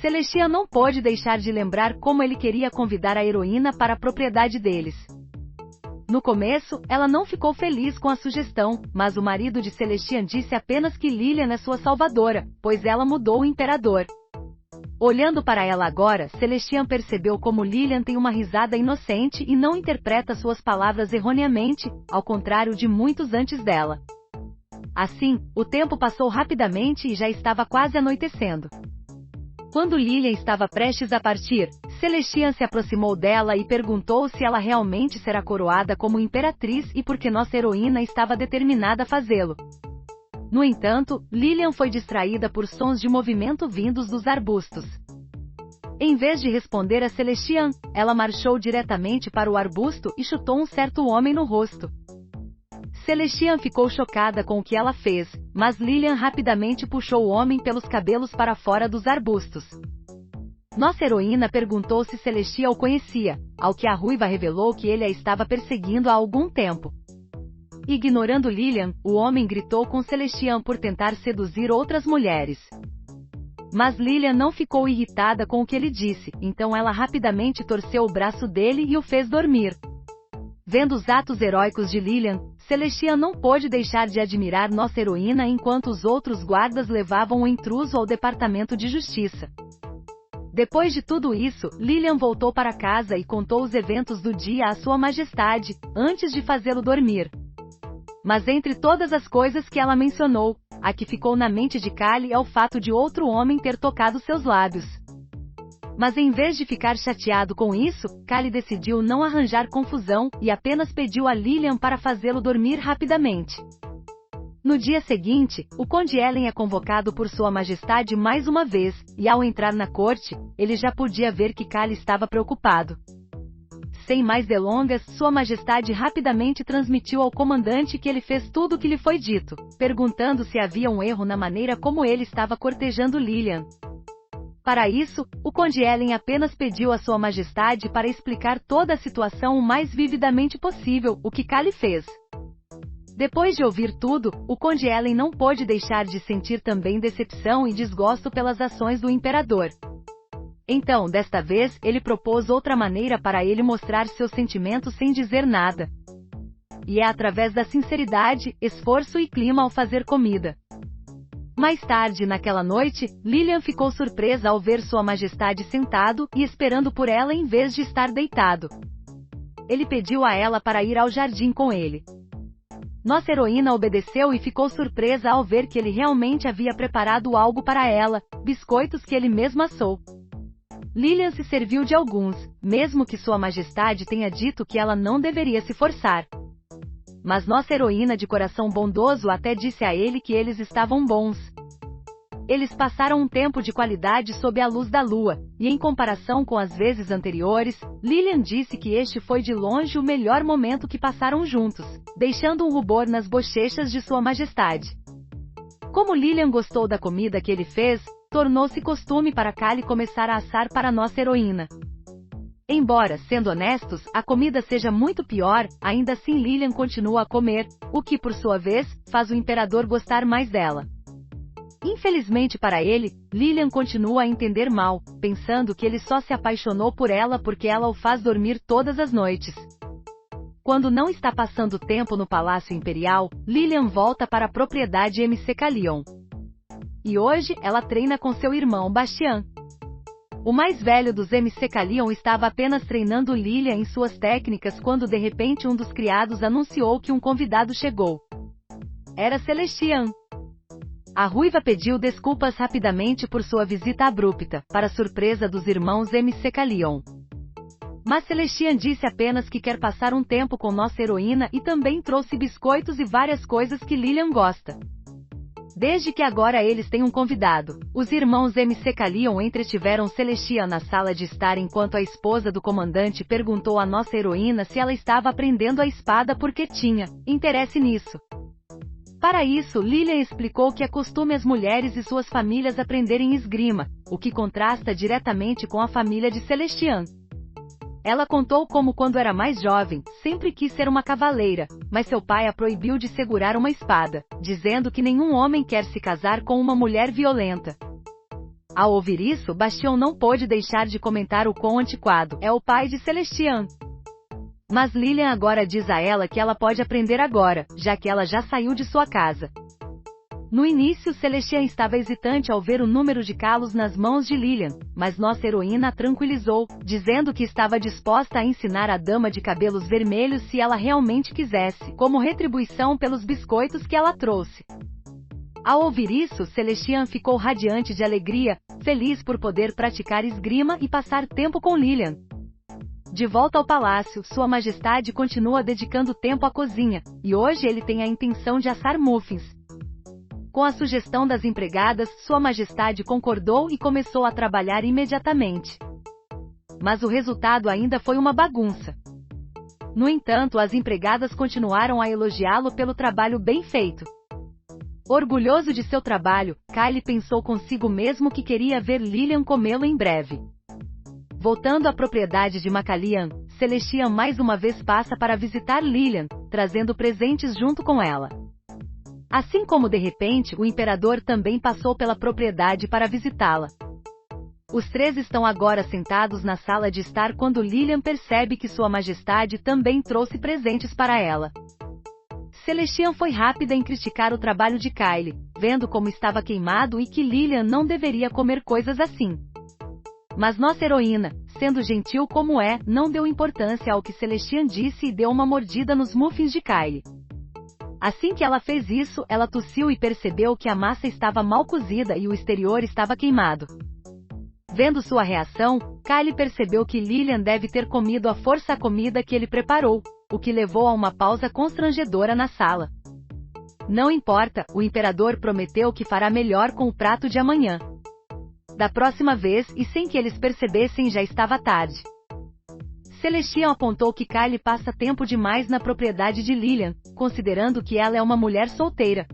Celestian não pôde deixar de lembrar como ele queria convidar a heroína para a propriedade deles. No começo, ela não ficou feliz com a sugestão, mas o marido de Celestian disse apenas que Lilian é sua salvadora, pois ela mudou o imperador. Olhando para ela agora, Celestian percebeu como Lilian tem uma risada inocente e não interpreta suas palavras erroneamente, ao contrário de muitos antes dela. Assim, o tempo passou rapidamente e já estava quase anoitecendo. Quando Lilian estava prestes a partir, Celestian se aproximou dela e perguntou se ela realmente será coroada como imperatriz e por que nossa heroína estava determinada a fazê-lo. No entanto, Lilian foi distraída por sons de movimento vindos dos arbustos. Em vez de responder a Celestian, ela marchou diretamente para o arbusto e chutou um certo homem no rosto. Celestian ficou chocada com o que ela fez, mas Lilian rapidamente puxou o homem pelos cabelos para fora dos arbustos. Nossa heroína perguntou se Celestian o conhecia, ao que a ruiva revelou que ele a estava perseguindo há algum tempo. Ignorando Lilian, o homem gritou com Celestian por tentar seduzir outras mulheres. Mas Lilian não ficou irritada com o que ele disse, então ela rapidamente torceu o braço dele e o fez dormir. Vendo os atos heróicos de Lilian, Celestian não pôde deixar de admirar nossa heroína enquanto os outros guardas levavam o intruso ao departamento de justiça. Depois de tudo isso, Lilian voltou para casa e contou os eventos do dia à sua majestade, antes de fazê-lo dormir. Mas entre todas as coisas que ela mencionou, a que ficou na mente de Kali é o fato de outro homem ter tocado seus lábios. Mas em vez de ficar chateado com isso, Kali decidiu não arranjar confusão e apenas pediu a Lilian para fazê-lo dormir rapidamente. No dia seguinte, o Conde Ellen é convocado por Sua Majestade mais uma vez, e ao entrar na corte, ele já podia ver que Kali estava preocupado. Sem mais delongas, Sua Majestade rapidamente transmitiu ao comandante que ele fez tudo o que lhe foi dito, perguntando se havia um erro na maneira como ele estava cortejando Lilian. Para isso, o Conde Ellen apenas pediu a Sua Majestade para explicar toda a situação o mais vividamente possível, o que Kali fez. Depois de ouvir tudo, o Conde Ellen não pôde deixar de sentir também decepção e desgosto pelas ações do imperador. Então, desta vez, ele propôs outra maneira para ele mostrar seus sentimentos sem dizer nada. E é através da sinceridade, esforço e clima ao fazer comida. Mais tarde naquela noite, Lilian ficou surpresa ao ver Sua Majestade sentado e esperando por ela em vez de estar deitado. Ele pediu a ela para ir ao jardim com ele. Nossa heroína obedeceu e ficou surpresa ao ver que ele realmente havia preparado algo para ela, biscoitos que ele mesmo assou. Lilian se serviu de alguns, mesmo que Sua Majestade tenha dito que ela não deveria se forçar. Mas nossa heroína de coração bondoso até disse a ele que eles estavam bons. Eles passaram um tempo de qualidade sob a luz da lua, e em comparação com as vezes anteriores, Lilian disse que este foi de longe o melhor momento que passaram juntos, deixando um rubor nas bochechas de Sua Majestade. Como Lilian gostou da comida que ele fez, tornou-se costume para Kali começar a assar para nossa heroína. Embora, sendo honestos, a comida seja muito pior, ainda assim Lilian continua a comer, o que por sua vez, faz o imperador gostar mais dela. Infelizmente para ele, Lilian continua a entender mal, pensando que ele só se apaixonou por ela porque ela o faz dormir todas as noites. Quando não está passando tempo no Palácio Imperial, Lilian volta para a propriedade MC Calion. E hoje, ela treina com seu irmão Bastian. O mais velho dos MC Calion estava apenas treinando Lilian em suas técnicas quando de repente um dos criados anunciou que um convidado chegou. Era Celestian. A ruiva pediu desculpas rapidamente por sua visita abrupta, para surpresa dos irmãos MC Calion. Mas Celestian disse apenas que quer passar um tempo com nossa heroína e também trouxe biscoitos e várias coisas que Lilian gosta. Desde que agora eles têm um convidado, os irmãos MC Calion entretiveram Celestian na sala de estar enquanto a esposa do comandante perguntou à nossa heroína se ela estava aprendendo a espada porque tinha interesse nisso. Para isso, Lilian explicou que é costume as mulheres e suas famílias aprenderem esgrima, o que contrasta diretamente com a família de Celestian. Ela contou como quando era mais jovem, sempre quis ser uma cavaleira, mas seu pai a proibiu de segurar uma espada, dizendo que nenhum homem quer se casar com uma mulher violenta. Ao ouvir isso, Bastion não pôde deixar de comentar o quão antiquado é o pai de Celestian. Mas Lilian agora diz a ela que ela pode aprender agora, já que ela já saiu de sua casa. No início, Celestian estava hesitante ao ver o número de calos nas mãos de Lilian, mas nossa heroína a tranquilizou, dizendo que estava disposta a ensinar a dama de cabelos vermelhos se ela realmente quisesse, como retribuição pelos biscoitos que ela trouxe. Ao ouvir isso, Celestian ficou radiante de alegria, feliz por poder praticar esgrima e passar tempo com Lilian. De volta ao palácio, Sua Majestade continua dedicando tempo à cozinha, e hoje ele tem a intenção de assar muffins. Com a sugestão das empregadas, Sua Majestade concordou e começou a trabalhar imediatamente. Mas o resultado ainda foi uma bagunça. No entanto, as empregadas continuaram a elogiá-lo pelo trabalho bem feito. Orgulhoso de seu trabalho, Kyle pensou consigo mesmo que queria ver Lilian comê-lo em breve. Voltando à propriedade de Macallian, Celestian mais uma vez passa para visitar Lilian, trazendo presentes junto com ela. Assim como de repente, o imperador também passou pela propriedade para visitá-la. Os três estão agora sentados na sala de estar quando Lilian percebe que Sua Majestade também trouxe presentes para ela. Celestian foi rápida em criticar o trabalho de Kyle, vendo como estava queimado e que Lilian não deveria comer coisas assim. Mas nossa heroína, sendo gentil como é, não deu importância ao que Celestian disse e deu uma mordida nos muffins de Kyle. Assim que ela fez isso, ela tossiu e percebeu que a massa estava mal cozida e o exterior estava queimado. Vendo sua reação, Kyle percebeu que Lilian deve ter comido à força a comida que ele preparou, o que levou a uma pausa constrangedora na sala. Não importa, o imperador prometeu que fará melhor com o prato de amanhã. Da próxima vez, e sem que eles percebessem, já estava tarde. Celestian apontou que Kyle passa tempo demais na propriedade de Lilian, considerando que ela é uma mulher solteira.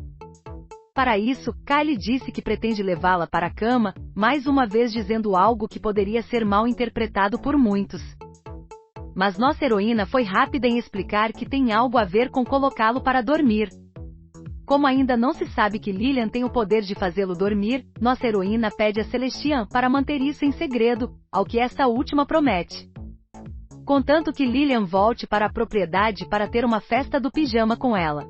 Para isso, Kyle disse que pretende levá-la para a cama, mais uma vez dizendo algo que poderia ser mal interpretado por muitos. Mas nossa heroína foi rápida em explicar que tem algo a ver com colocá-lo para dormir. Como ainda não se sabe que Lilian tem o poder de fazê-lo dormir, nossa heroína pede a Celestian para manter isso em segredo, ao que esta última promete. Contanto que Lilian volte para a propriedade para ter uma festa do pijama com ela.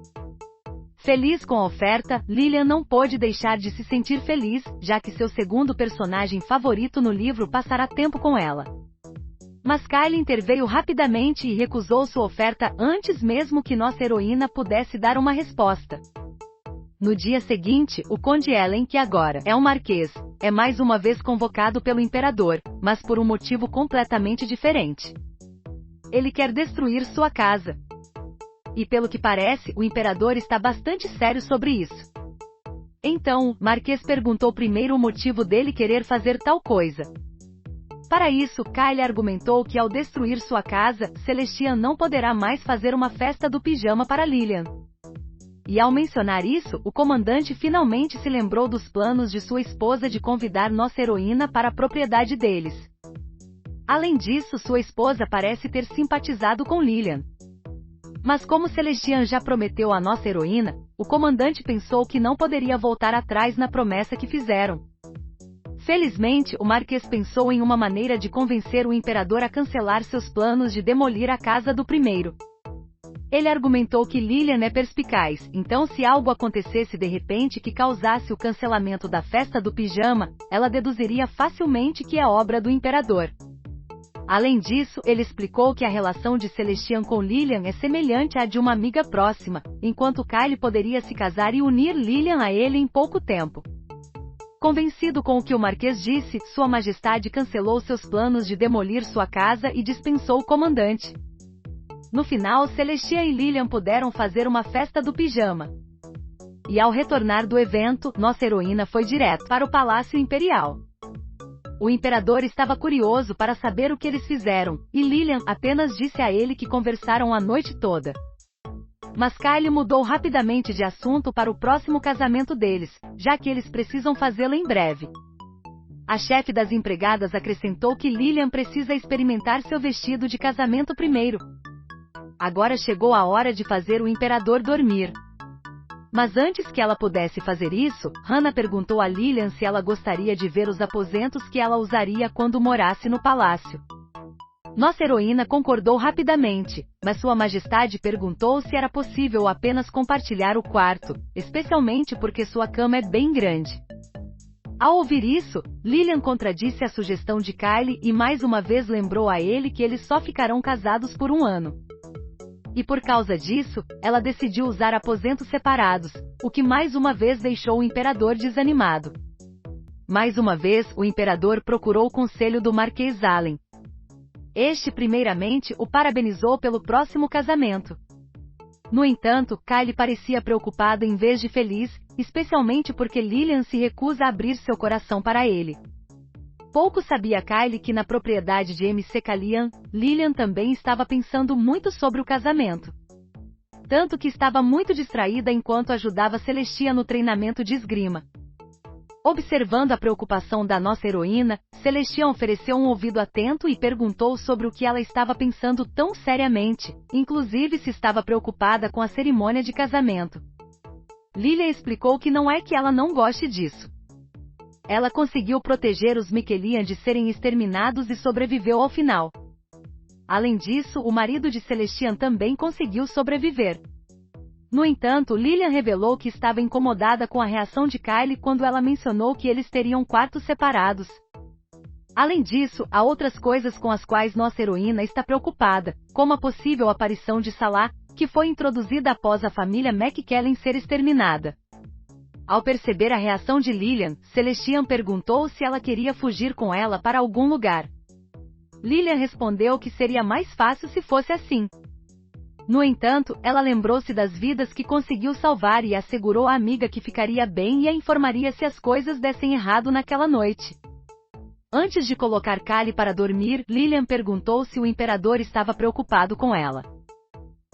Feliz com a oferta, Lilian não pôde deixar de se sentir feliz, já que seu segundo personagem favorito no livro passará tempo com ela. Mas Kyle interveio rapidamente e recusou sua oferta antes mesmo que nossa heroína pudesse dar uma resposta. No dia seguinte, o Conde Ellen, que agora é um marquês, é mais uma vez convocado pelo imperador, mas por um motivo completamente diferente. Ele quer destruir sua casa. E pelo que parece, o imperador está bastante sério sobre isso. Então, o marquês perguntou primeiro o motivo dele querer fazer tal coisa. Para isso, Kyle argumentou que ao destruir sua casa, Celestian não poderá mais fazer uma festa do pijama para Lilian. E ao mencionar isso, o comandante finalmente se lembrou dos planos de sua esposa de convidar nossa heroína para a propriedade deles. Além disso, sua esposa parece ter simpatizado com Lilian. Mas como Celestian já prometeu à nossa heroína, o comandante pensou que não poderia voltar atrás na promessa que fizeram. Felizmente, o marquês pensou em uma maneira de convencer o imperador a cancelar seus planos de demolir a casa do primeiro. Ele argumentou que Lilian é perspicaz, então se algo acontecesse de repente que causasse o cancelamento da festa do pijama, ela deduziria facilmente que é obra do imperador. Além disso, ele explicou que a relação de Celestian com Lilian é semelhante à de uma amiga próxima, enquanto Kyle poderia se casar e unir Lilian a ele em pouco tempo. Convencido com o que o Marquês disse, Sua Majestade cancelou seus planos de demolir sua casa e dispensou o comandante. No final, Celestian e Lilian puderam fazer uma festa do pijama. E ao retornar do evento, nossa heroína foi direto para o Palácio Imperial. O imperador estava curioso para saber o que eles fizeram, e Lilian apenas disse a ele que conversaram a noite toda. Mas Kylie mudou rapidamente de assunto para o próximo casamento deles, já que eles precisam fazê-lo em breve. A chefe das empregadas acrescentou que Lilian precisa experimentar seu vestido de casamento primeiro. Agora chegou a hora de fazer o imperador dormir. Mas antes que ela pudesse fazer isso, Hannah perguntou a Lilian se ela gostaria de ver os aposentos que ela usaria quando morasse no palácio. Nossa heroína concordou rapidamente, mas Sua Majestade perguntou se era possível apenas compartilhar o quarto, especialmente porque sua cama é bem grande. Ao ouvir isso, Lilian contradisse a sugestão de Kylie e mais uma vez lembrou a ele que eles só ficarão casados por 1 ano. E por causa disso, ela decidiu usar aposentos separados, o que mais uma vez deixou o imperador desanimado. Mais uma vez, o imperador procurou o conselho do Marquês Allen. Este primeiramente o parabenizou pelo próximo casamento. No entanto, Kylie parecia preocupada em vez de feliz, especialmente porque Lilian se recusa a abrir seu coração para ele. Pouco sabia Kylie que na propriedade de MC Callian, Lilian também estava pensando muito sobre o casamento. Tanto que estava muito distraída enquanto ajudava Celestian no treinamento de esgrima. Observando a preocupação da nossa heroína, Celestian ofereceu um ouvido atento e perguntou sobre o que ela estava pensando tão seriamente, inclusive se estava preocupada com a cerimônia de casamento. Lilian explicou que não é que ela não goste disso. Ela conseguiu proteger os Miquelian de serem exterminados e sobreviveu ao final. Além disso, o marido de Celestian também conseguiu sobreviver. No entanto, Lilian revelou que estava incomodada com a reação de Kylie quando ela mencionou que eles teriam quartos separados. Além disso, há outras coisas com as quais nossa heroína está preocupada, como a possível aparição de Salah, que foi introduzida após a família McKellen ser exterminada. Ao perceber a reação de Lilian, Celestian perguntou se ela queria fugir com ela para algum lugar. Lilian respondeu que seria mais fácil se fosse assim. No entanto, ela lembrou-se das vidas que conseguiu salvar e assegurou à amiga que ficaria bem e a informaria se as coisas dessem errado naquela noite. Antes de colocar Kylie para dormir, Lilian perguntou se o imperador estava preocupado com ela.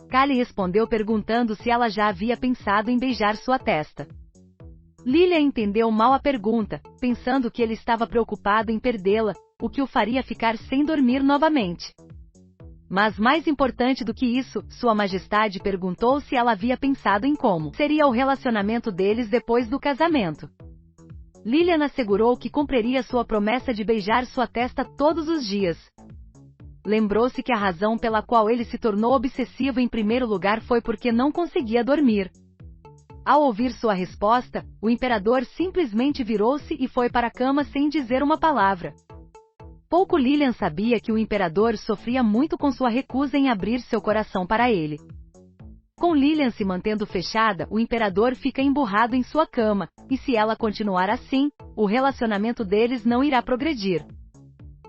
Kylie respondeu perguntando se ela já havia pensado em beijar sua testa. Lilian entendeu mal a pergunta, pensando que ele estava preocupado em perdê-la, o que o faria ficar sem dormir novamente. Mas mais importante do que isso, Sua Majestade perguntou se ela havia pensado em como seria o relacionamento deles depois do casamento. Lilian assegurou que cumpriria sua promessa de beijar sua testa todos os dias. Lembrou-se que a razão pela qual ele se tornou obsessivo em primeiro lugar foi porque não conseguia dormir. Ao ouvir sua resposta, o imperador simplesmente virou-se e foi para a cama sem dizer uma palavra. Pouco Lilian sabia que o imperador sofria muito com sua recusa em abrir seu coração para ele. Com Lilian se mantendo fechada, o imperador fica emburrado em sua cama, e se ela continuar assim, o relacionamento deles não irá progredir.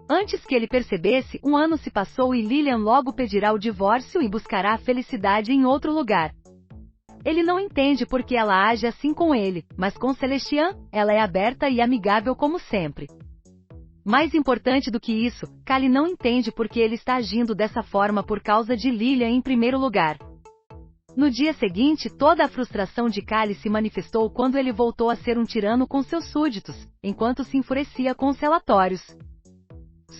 Antes que ele percebesse, 1 ano se passou e Lilian logo pedirá o divórcio e buscará a felicidade em outro lugar. Ele não entende por que ela age assim com ele, mas com Celestian, ela é aberta e amigável como sempre. Mais importante do que isso, Kylie não entende por que ele está agindo dessa forma por causa de Lilian em primeiro lugar. No dia seguinte, toda a frustração de Kylie se manifestou quando ele voltou a ser um tirano com seus súditos, enquanto se enfurecia com os relatórios.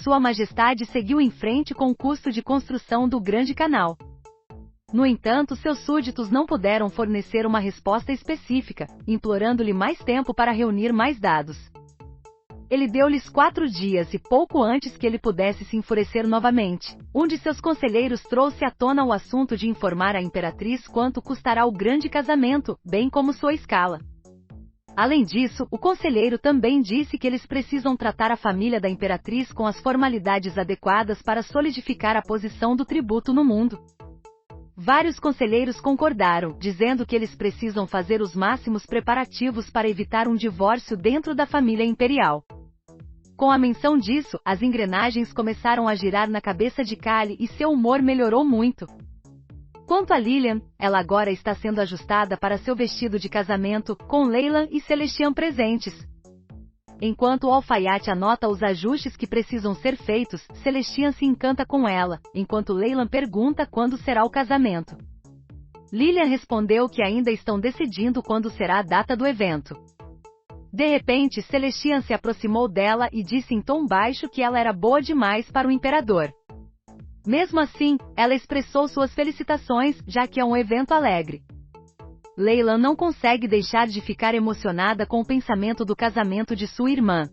Sua Majestade seguiu em frente com o custo de construção do Grande Canal. No entanto, seus súditos não puderam fornecer uma resposta específica, implorando-lhe mais tempo para reunir mais dados. Ele deu-lhes 4 dias e pouco antes que ele pudesse se enfurecer novamente, um de seus conselheiros trouxe à tona o assunto de informar a imperatriz quanto custará o grande casamento, bem como sua escala. Além disso, o conselheiro também disse que eles precisam tratar a família da imperatriz com as formalidades adequadas para solidificar a posição do tributo no mundo. Vários conselheiros concordaram, dizendo que eles precisam fazer os máximos preparativos para evitar um divórcio dentro da família imperial. Com a menção disso, as engrenagens começaram a girar na cabeça de Kali e seu humor melhorou muito. Quanto a Lilian, ela agora está sendo ajustada para seu vestido de casamento, com Leyland e Celestian presentes. Enquanto o alfaiate anota os ajustes que precisam ser feitos, Celestian se encanta com ela, enquanto Leyland pergunta quando será o casamento. Lilian respondeu que ainda estão decidindo quando será a data do evento. De repente, Celestian se aproximou dela e disse em tom baixo que ela era boa demais para o imperador. Mesmo assim, ela expressou suas felicitações, já que é um evento alegre. Leyland não consegue deixar de ficar emocionada com o pensamento do casamento de sua irmã.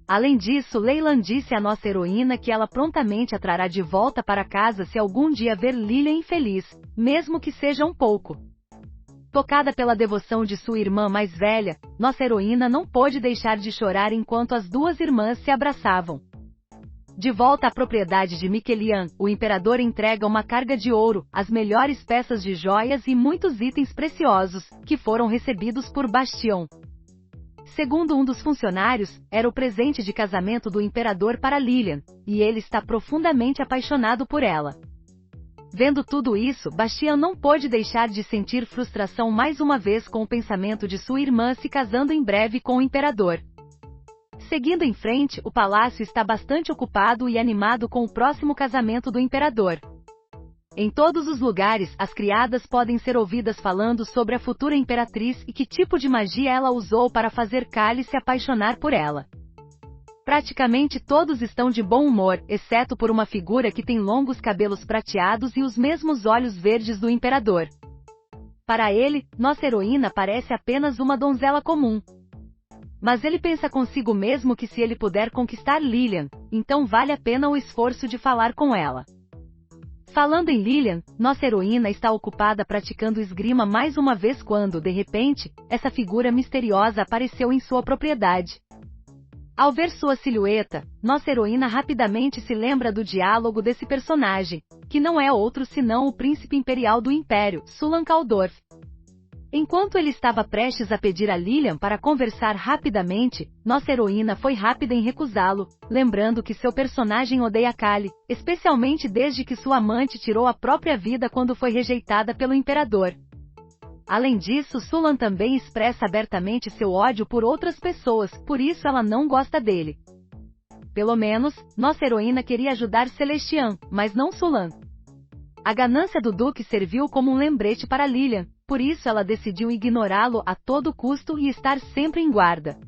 Além disso, Leyland disse à nossa heroína que ela prontamente a trará de volta para casa se algum dia ver Lilian infeliz, mesmo que seja um pouco. Tocada pela devoção de sua irmã mais velha, nossa heroína não pôde deixar de chorar enquanto as duas irmãs se abraçavam. De volta à propriedade de Miquelian, o imperador entrega uma carga de ouro, as melhores peças de joias e muitos itens preciosos, que foram recebidos por Bastion. Segundo um dos funcionários, era o presente de casamento do imperador para Lilian, e ele está profundamente apaixonado por ela. Vendo tudo isso, Bastian não pôde deixar de sentir frustração mais uma vez com o pensamento de sua irmã se casando em breve com o imperador. Seguindo em frente, o palácio está bastante ocupado e animado com o próximo casamento do imperador. Em todos os lugares, as criadas podem ser ouvidas falando sobre a futura imperatriz e que tipo de magia ela usou para fazer Kali se apaixonar por ela. Praticamente todos estão de bom humor, exceto por uma figura que tem longos cabelos prateados e os mesmos olhos verdes do imperador. Para ele, nossa heroína parece apenas uma donzela comum. Mas ele pensa consigo mesmo que se ele puder conquistar Lilian, então vale a pena o esforço de falar com ela. Falando em Lilian, nossa heroína está ocupada praticando esgrima mais uma vez quando, de repente, essa figura misteriosa apareceu em sua propriedade. Ao ver sua silhueta, nossa heroína rapidamente se lembra do diálogo desse personagem, que não é outro senão o príncipe imperial do Império, Sulan Kaldorf. Enquanto ele estava prestes a pedir a Lilian para conversar rapidamente, nossa heroína foi rápida em recusá-lo, lembrando que seu personagem odeia Kali, especialmente desde que sua amante tirou a própria vida quando foi rejeitada pelo imperador. Além disso, Sulan também expressa abertamente seu ódio por outras pessoas, por isso ela não gosta dele. Pelo menos, nossa heroína queria ajudar Celestian, mas não Sulan. A ganância do Duque serviu como um lembrete para Lilian, por isso ela decidiu ignorá-lo a todo custo e estar sempre em guarda.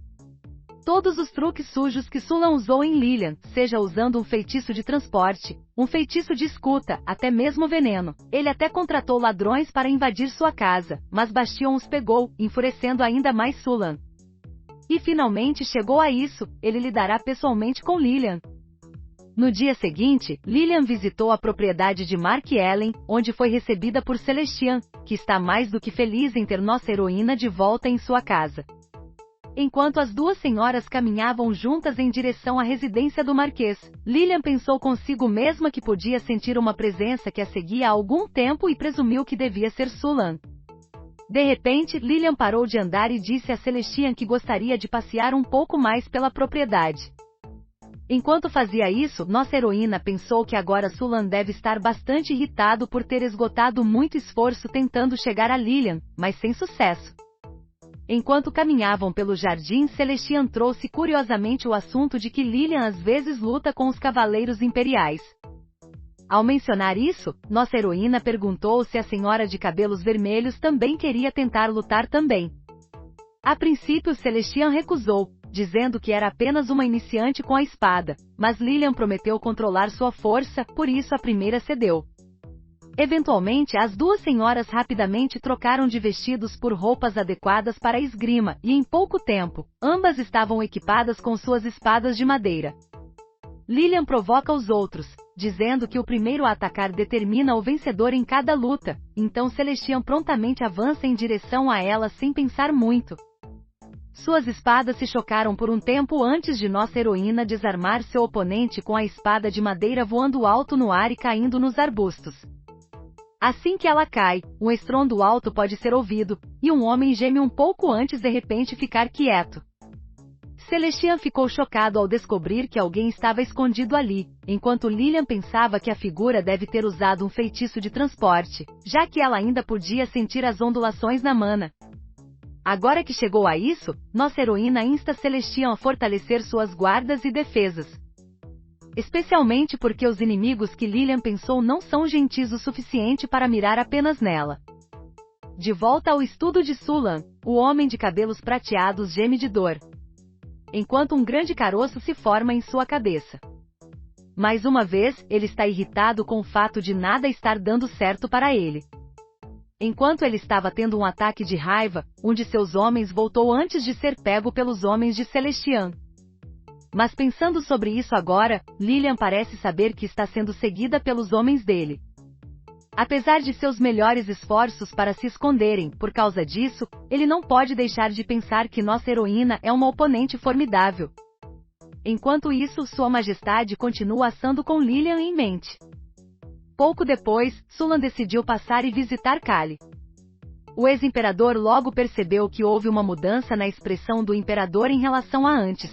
Todos os truques sujos que Sulan usou em Lilian, seja usando um feitiço de transporte, um feitiço de escuta, até mesmo veneno, ele até contratou ladrões para invadir sua casa, mas Bastion os pegou, enfurecendo ainda mais Sulan. E finalmente chegou a isso, ele lidará pessoalmente com Lilian. No dia seguinte, Lilian visitou a propriedade de Mark Ellen, onde foi recebida por Celestian, que está mais do que feliz em ter nossa heroína de volta em sua casa. Enquanto as duas senhoras caminhavam juntas em direção à residência do Marquês, Lilian pensou consigo mesma que podia sentir uma presença que a seguia há algum tempo e presumiu que devia ser Sulan. De repente, Lilian parou de andar e disse a Celestian que gostaria de passear um pouco mais pela propriedade. Enquanto fazia isso, nossa heroína pensou que agora Sulan deve estar bastante irritado por ter esgotado muito esforço tentando chegar a Lilian, mas sem sucesso. Enquanto caminhavam pelo jardim, Celestian trouxe curiosamente o assunto de que Lilian às vezes luta com os cavaleiros imperiais. Ao mencionar isso, nossa heroína perguntou se a senhora de cabelos vermelhos também queria tentar lutar também. A princípio Celestian recusou, dizendo que era apenas uma iniciante com a espada, mas Lilian prometeu controlar sua força, por isso a primeira cedeu. Eventualmente, as duas senhoras rapidamente trocaram de vestidos por roupas adequadas para a esgrima, e em pouco tempo, ambas estavam equipadas com suas espadas de madeira. Lilian provoca os outros, dizendo que o primeiro a atacar determina o vencedor em cada luta, então Celestian prontamente avança em direção a ela sem pensar muito. Suas espadas se chocaram por um tempo antes de nossa heroína desarmar seu oponente com a espada de madeira voando alto no ar e caindo nos arbustos. Assim que ela cai, um estrondo alto pode ser ouvido, e um homem geme um pouco antes de repente ficar quieto. Celestian ficou chocado ao descobrir que alguém estava escondido ali, enquanto Lilian pensava que a figura deve ter usado um feitiço de transporte, já que ela ainda podia sentir as ondulações na mana. Agora que chegou a isso, nossa heroína insta Celestian a fortalecer suas guardas e defesas. Especialmente porque os inimigos que Lilian pensou não são gentis o suficiente para mirar apenas nela. De volta ao estudo de Sulan, o homem de cabelos prateados geme de dor, enquanto um grande caroço se forma em sua cabeça. Mais uma vez, ele está irritado com o fato de nada estar dando certo para ele. Enquanto ele estava tendo um ataque de raiva, um de seus homens voltou antes de ser pego pelos homens de Celestian. Mas pensando sobre isso agora, Lilian parece saber que está sendo seguida pelos homens dele. Apesar de seus melhores esforços para se esconderem, por causa disso, ele não pode deixar de pensar que nossa heroína é uma oponente formidável. Enquanto isso, Sua Majestade continua assando com Lilian em mente. Pouco depois, Sulan decidiu passar e visitar Kali. O ex-imperador logo percebeu que houve uma mudança na expressão do imperador em relação a antes.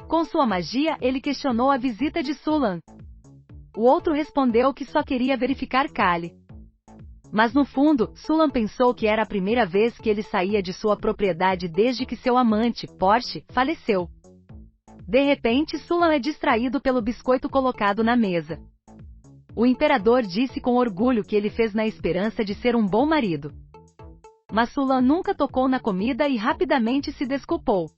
Com sua magia, ele questionou a visita de Sulan. O outro respondeu que só queria verificar Kali. Mas no fundo, Sulan pensou que era a primeira vez que ele saía de sua propriedade desde que seu amante, Porsche, faleceu. De repente, Sulan é distraído pelo biscoito colocado na mesa. O imperador disse com orgulho que ele fez na esperança de ser um bom marido. Mas Sulan nunca tocou na comida e rapidamente se desculpou.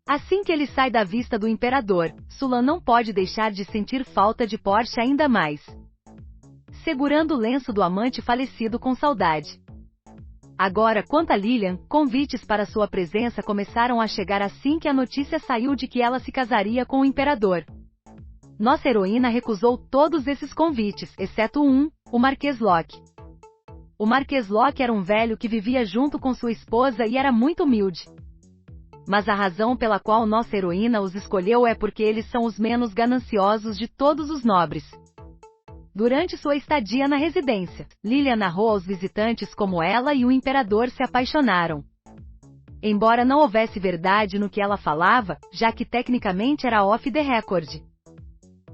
Assim que ele sai da vista do imperador, Sulan não pode deixar de sentir falta de Porsche ainda mais. Segurando o lenço do amante falecido com saudade. Agora, quanto a Lilian, convites para sua presença começaram a chegar assim que a notícia saiu de que ela se casaria com o imperador. Nossa heroína recusou todos esses convites, exceto um, o Marquês Locke. O Marquês Locke era um velho que vivia junto com sua esposa e era muito humilde. Mas a razão pela qual nossa heroína os escolheu é porque eles são os menos gananciosos de todos os nobres. Durante sua estadia na residência, Lilian narrou aos visitantes como ela e o imperador se apaixonaram. Embora não houvesse verdade no que ela falava, já que tecnicamente era off the record.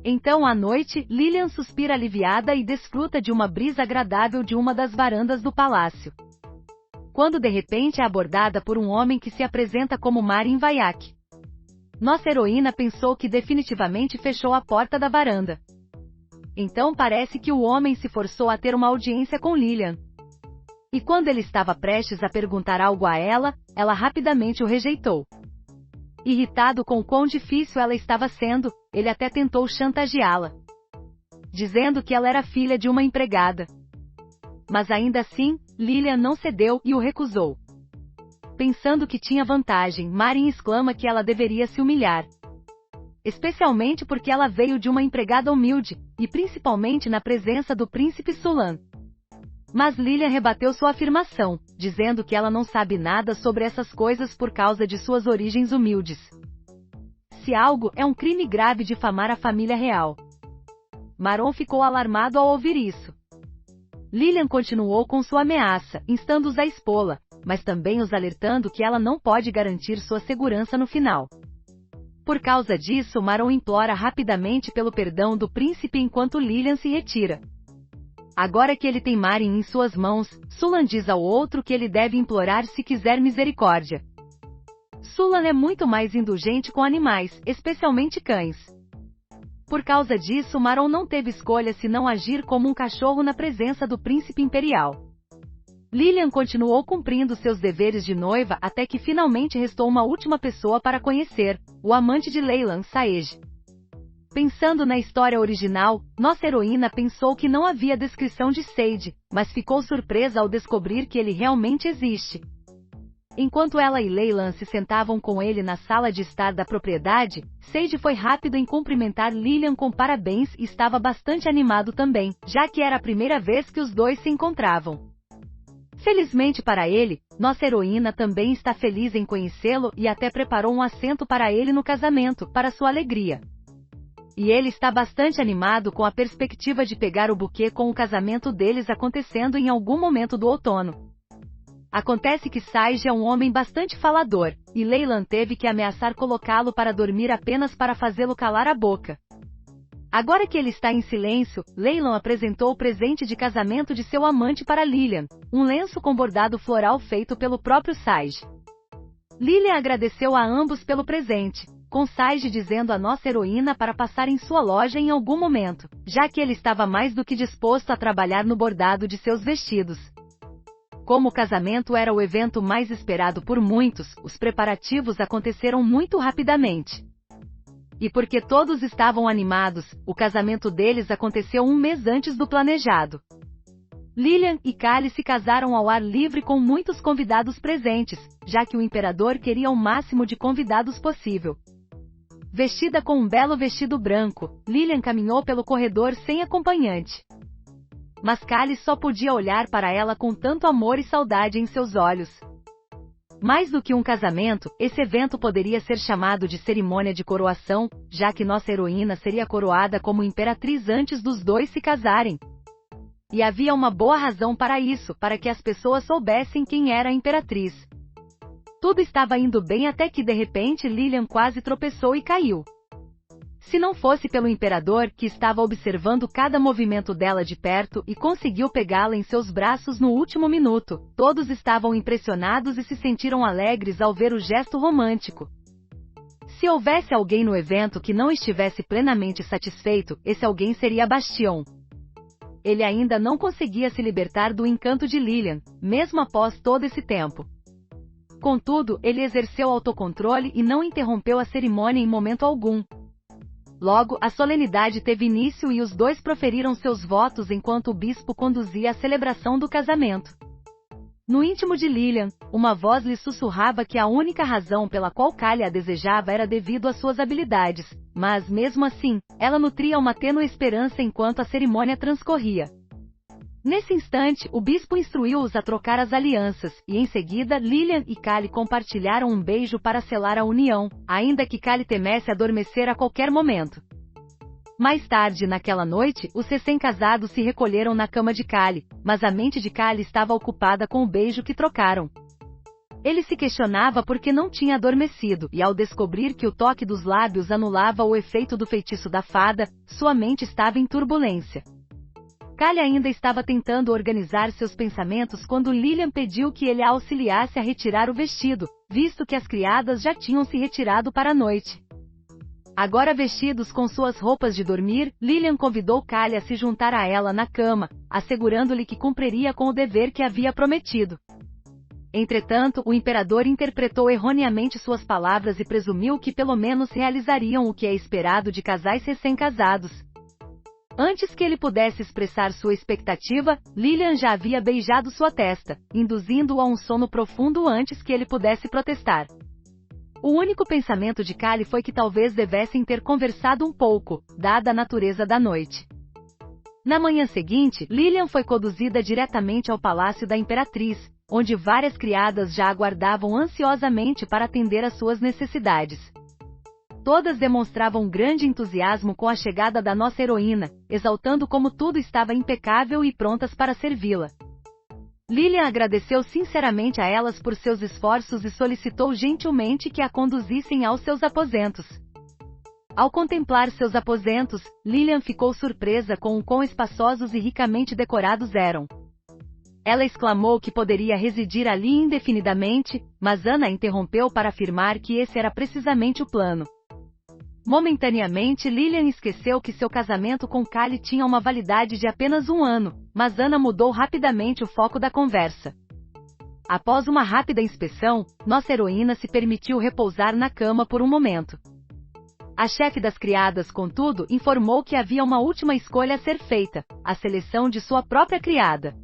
Então à noite, Lilian suspira aliviada e desfruta de uma brisa agradável de uma das varandas do palácio. Quando de repente é abordada por um homem que se apresenta como Marin Vayak. Nossa heroína pensou que definitivamente fechou a porta da varanda. Então parece que o homem se forçou a ter uma audiência com Lilian. E quando ele estava prestes a perguntar algo a ela, ela rapidamente o rejeitou. Irritado com o quão difícil ela estava sendo, ele até tentou chantageá-la, dizendo que ela era filha de uma empregada. Mas ainda assim, Lilian não cedeu e o recusou. Pensando que tinha vantagem, Marin exclama que ela deveria se humilhar. Especialmente porque ela veio de uma empregada humilde, e principalmente na presença do príncipe Sulan. Mas Lilian rebateu sua afirmação, dizendo que ela não sabe nada sobre essas coisas por causa de suas origens humildes. Se algo é um crime grave difamar a família real. Maron ficou alarmado ao ouvir isso. Lilian continuou com sua ameaça, instando-os a expô-la, mas também os alertando que ela não pode garantir sua segurança no final. Por causa disso, Maron implora rapidamente pelo perdão do príncipe enquanto Lilian se retira. Agora que ele tem Marin em suas mãos, Sulan diz ao outro que ele deve implorar se quiser misericórdia. Sulan é muito mais indulgente com animais, especialmente cães. Por causa disso, Maron não teve escolha senão agir como um cachorro na presença do príncipe imperial. Lilian continuou cumprindo seus deveres de noiva até que finalmente restou uma última pessoa para conhecer, o amante de Leylan, Saej. Pensando na história original, nossa heroína pensou que não havia descrição de Sage, mas ficou surpresa ao descobrir que ele realmente existe. Enquanto ela e Leylan se sentavam com ele na sala de estar da propriedade, Sage foi rápido em cumprimentar Lilian com parabéns e estava bastante animado também, já que era a primeira vez que os dois se encontravam. Felizmente para ele, nossa heroína também está feliz em conhecê-lo e até preparou um assento para ele no casamento, para sua alegria. e ele está bastante animado com a perspectiva de pegar o buquê com o casamento deles acontecendo em algum momento do outono. Acontece que Sage é um homem bastante falador, e Leyland teve que ameaçar colocá-lo para dormir apenas para fazê-lo calar a boca. Agora que ele está em silêncio, Leyland apresentou o presente de casamento de seu amante para Lilian, um lenço com bordado floral feito pelo próprio Sage. Lilian agradeceu a ambos pelo presente, com Sage dizendo à nossa heroína para passar em sua loja em algum momento, já que ele estava mais do que disposto a trabalhar no bordado de seus vestidos. Como o casamento era o evento mais esperado por muitos, os preparativos aconteceram muito rapidamente. E porque todos estavam animados, o casamento deles aconteceu um mês antes do planejado. Lilian e Callie se casaram ao ar livre com muitos convidados presentes, já que o imperador queria o máximo de convidados possível. Vestida com um belo vestido branco, Lilian caminhou pelo corredor sem acompanhante. Mas Callie só podia olhar para ela com tanto amor e saudade em seus olhos. Mais do que um casamento, esse evento poderia ser chamado de cerimônia de coroação, já que nossa heroína seria coroada como imperatriz antes dos dois se casarem. E havia uma boa razão para isso, para que as pessoas soubessem quem era a imperatriz. Tudo estava indo bem até que de repente Lilian quase tropeçou e caiu. Se não fosse pelo imperador, que estava observando cada movimento dela de perto e conseguiu pegá-la em seus braços no último minuto, todos estavam impressionados e se sentiram alegres ao ver o gesto romântico. Se houvesse alguém no evento que não estivesse plenamente satisfeito, esse alguém seria Bastion. Ele ainda não conseguia se libertar do encanto de Lilian, mesmo após todo esse tempo. Contudo, ele exerceu autocontrole e não interrompeu a cerimônia em momento algum. Logo, a solenidade teve início e os dois proferiram seus votos enquanto o bispo conduzia a celebração do casamento. No íntimo de Lilian, uma voz lhe sussurrava que a única razão pela qual Callie a desejava era devido às suas habilidades, mas mesmo assim, ela nutria uma tênue esperança enquanto a cerimônia transcorria. Nesse instante, o bispo instruiu-os a trocar as alianças, e em seguida Lilian e Callie compartilharam um beijo para selar a união, ainda que Callie temesse adormecer a qualquer momento. Mais tarde naquela noite, os recém-casados se recolheram na cama de Callie, mas a mente de Callie estava ocupada com o beijo que trocaram. Ele se questionava por que não tinha adormecido, e ao descobrir que o toque dos lábios anulava o efeito do feitiço da fada, sua mente estava em turbulência. Callie ainda estava tentando organizar seus pensamentos quando Lilian pediu que ele a auxiliasse a retirar o vestido, visto que as criadas já tinham se retirado para a noite. Agora vestidos com suas roupas de dormir, Lilian convidou Callie a se juntar a ela na cama, assegurando-lhe que cumpriria com o dever que havia prometido. Entretanto, o imperador interpretou erroneamente suas palavras e presumiu que pelo menos realizariam o que é esperado de casais recém-casados. Antes que ele pudesse expressar sua expectativa, Lilian já havia beijado sua testa, induzindo-o a um sono profundo antes que ele pudesse protestar. O único pensamento de Callie foi que talvez devessem ter conversado um pouco, dada a natureza da noite. Na manhã seguinte, Lilian foi conduzida diretamente ao palácio da imperatriz, onde várias criadas já aguardavam ansiosamente para atender às suas necessidades. Todas demonstravam grande entusiasmo com a chegada da nossa heroína, exaltando como tudo estava impecável e prontas para servi-la. Lilian agradeceu sinceramente a elas por seus esforços e solicitou gentilmente que a conduzissem aos seus aposentos. Ao contemplar seus aposentos, Lilian ficou surpresa com o quão espaçosos e ricamente decorados eram. Ela exclamou que poderia residir ali indefinidamente, mas Anna a interrompeu para afirmar que esse era precisamente o plano. Momentaneamente Lilian esqueceu que seu casamento com Callie tinha uma validade de apenas 1 ano, mas Anna mudou rapidamente o foco da conversa. Após uma rápida inspeção, nossa heroína se permitiu repousar na cama por um momento. A chefe das criadas, contudo, informou que havia uma última escolha a ser feita, a seleção de sua própria criada.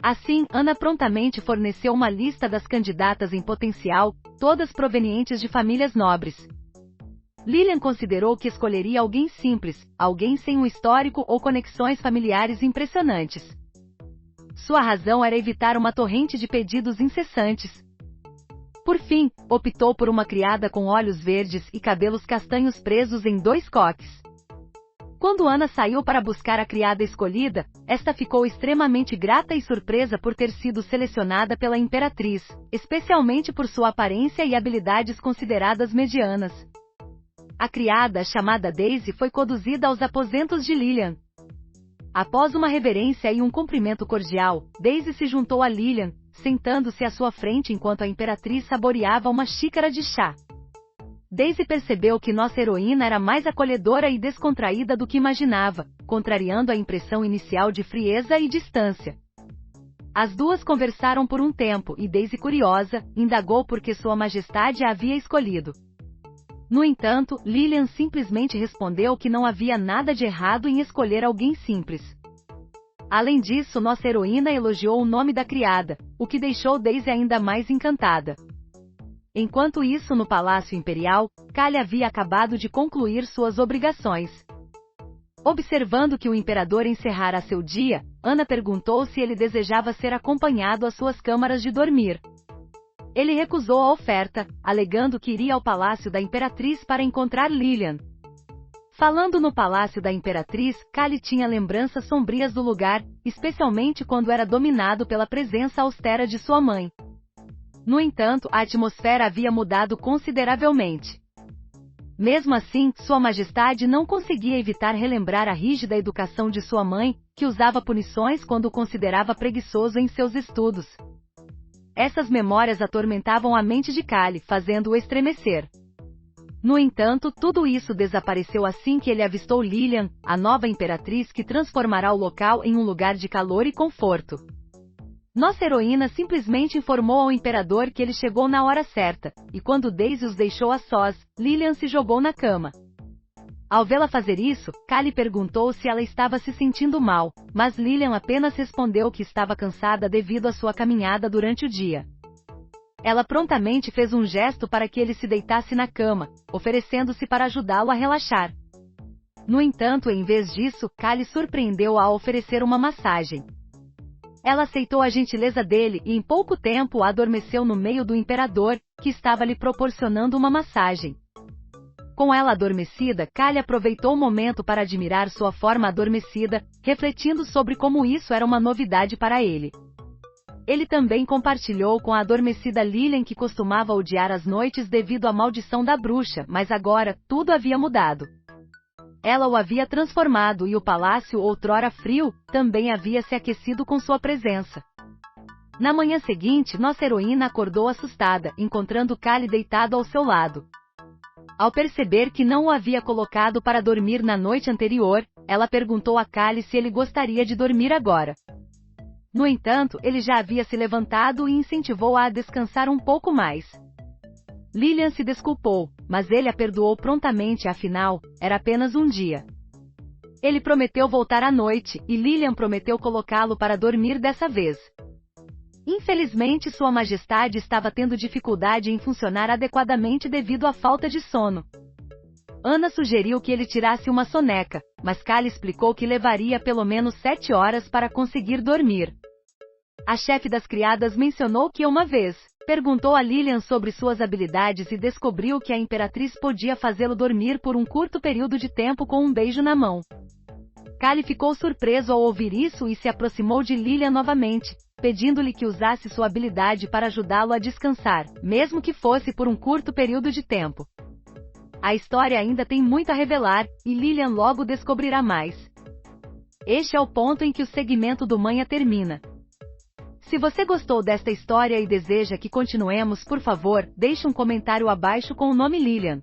Assim, Anna prontamente forneceu uma lista das candidatas em potencial, todas provenientes de famílias nobres. Lilian considerou que escolheria alguém simples, alguém sem um histórico ou conexões familiares impressionantes. Sua razão era evitar uma torrente de pedidos incessantes. Por fim, optou por uma criada com olhos verdes e cabelos castanhos presos em 2 coques. Quando Ana saiu para buscar a criada escolhida, esta ficou extremamente grata e surpresa por ter sido selecionada pela imperatriz, especialmente por sua aparência e habilidades consideradas medianas. A criada, chamada Daisy, foi conduzida aos aposentos de Lilian. Após uma reverência e um cumprimento cordial, Daisy se juntou a Lilian, sentando-se à sua frente enquanto a imperatriz saboreava uma xícara de chá. Daisy percebeu que nossa heroína era mais acolhedora e descontraída do que imaginava, contrariando a impressão inicial de frieza e distância. As duas conversaram por um tempo e Daisy, curiosa, indagou por que Sua Majestade a havia escolhido. No entanto, Lilian simplesmente respondeu que não havia nada de errado em escolher alguém simples. Além disso, nossa heroína elogiou o nome da criada, o que deixou Daisy ainda mais encantada. Enquanto isso, no Palácio Imperial, Kali havia acabado de concluir suas obrigações. Observando que o imperador encerrara seu dia, Ana perguntou se ele desejava ser acompanhado às suas câmaras de dormir. Ele recusou a oferta, alegando que iria ao Palácio da Imperatriz para encontrar Lilian. Falando no Palácio da Imperatriz, Kali tinha lembranças sombrias do lugar, especialmente quando era dominado pela presença austera de sua mãe. No entanto, a atmosfera havia mudado consideravelmente. Mesmo assim, Sua Majestade não conseguia evitar relembrar a rígida educação de sua mãe, que usava punições quando o considerava preguiçoso em seus estudos. Essas memórias atormentavam a mente de Kali, fazendo-o estremecer. No entanto, tudo isso desapareceu assim que ele avistou Lilian, a nova imperatriz que transformará o local em um lugar de calor e conforto. Nossa heroína simplesmente informou ao imperador que ele chegou na hora certa, e quando Daisy os deixou a sós, Lilian se jogou na cama. Ao vê-la fazer isso, Kali perguntou se ela estava se sentindo mal, mas Lilian apenas respondeu que estava cansada devido à sua caminhada durante o dia. Ela prontamente fez um gesto para que ele se deitasse na cama, oferecendo-se para ajudá-lo a relaxar. No entanto, em vez disso, Kali surpreendeu-a ao oferecer uma massagem. Ela aceitou a gentileza dele e em pouco tempo adormeceu no meio do imperador, que estava lhe proporcionando uma massagem. Com ela adormecida, Kali aproveitou o momento para admirar sua forma adormecida, refletindo sobre como isso era uma novidade para ele. Ele também compartilhou com a adormecida Lilian que costumava odiar as noites devido à maldição da bruxa, mas agora, tudo havia mudado. Ela o havia transformado e o palácio, outrora frio, também havia se aquecido com sua presença. Na manhã seguinte, nossa heroína acordou assustada, encontrando Kali deitado ao seu lado. Ao perceber que não o havia colocado para dormir na noite anterior, ela perguntou a Kali se ele gostaria de dormir agora. No entanto, ele já havia se levantado e incentivou-a a descansar um pouco mais. Lilian se desculpou, mas ele a perdoou prontamente, afinal, era apenas um dia. Ele prometeu voltar à noite, e Lilian prometeu colocá-lo para dormir dessa vez. Infelizmente, Sua Majestade estava tendo dificuldade em funcionar adequadamente devido à falta de sono. Ana sugeriu que ele tirasse uma soneca, mas Kali explicou que levaria pelo menos 7 horas para conseguir dormir. A chefe das criadas mencionou que uma vez perguntou a Lilian sobre suas habilidades e descobriu que a imperatriz podia fazê-lo dormir por um curto período de tempo com um beijo na mão. Kali ficou surpreso ao ouvir isso e se aproximou de Lilian novamente, pedindo-lhe que usasse sua habilidade para ajudá-lo a descansar, mesmo que fosse por um curto período de tempo. A história ainda tem muito a revelar, e Lilian logo descobrirá mais. Este é o ponto em que o segmento do Manha termina. Se você gostou desta história e deseja que continuemos, por favor, deixe um comentário abaixo com o nome Lilian.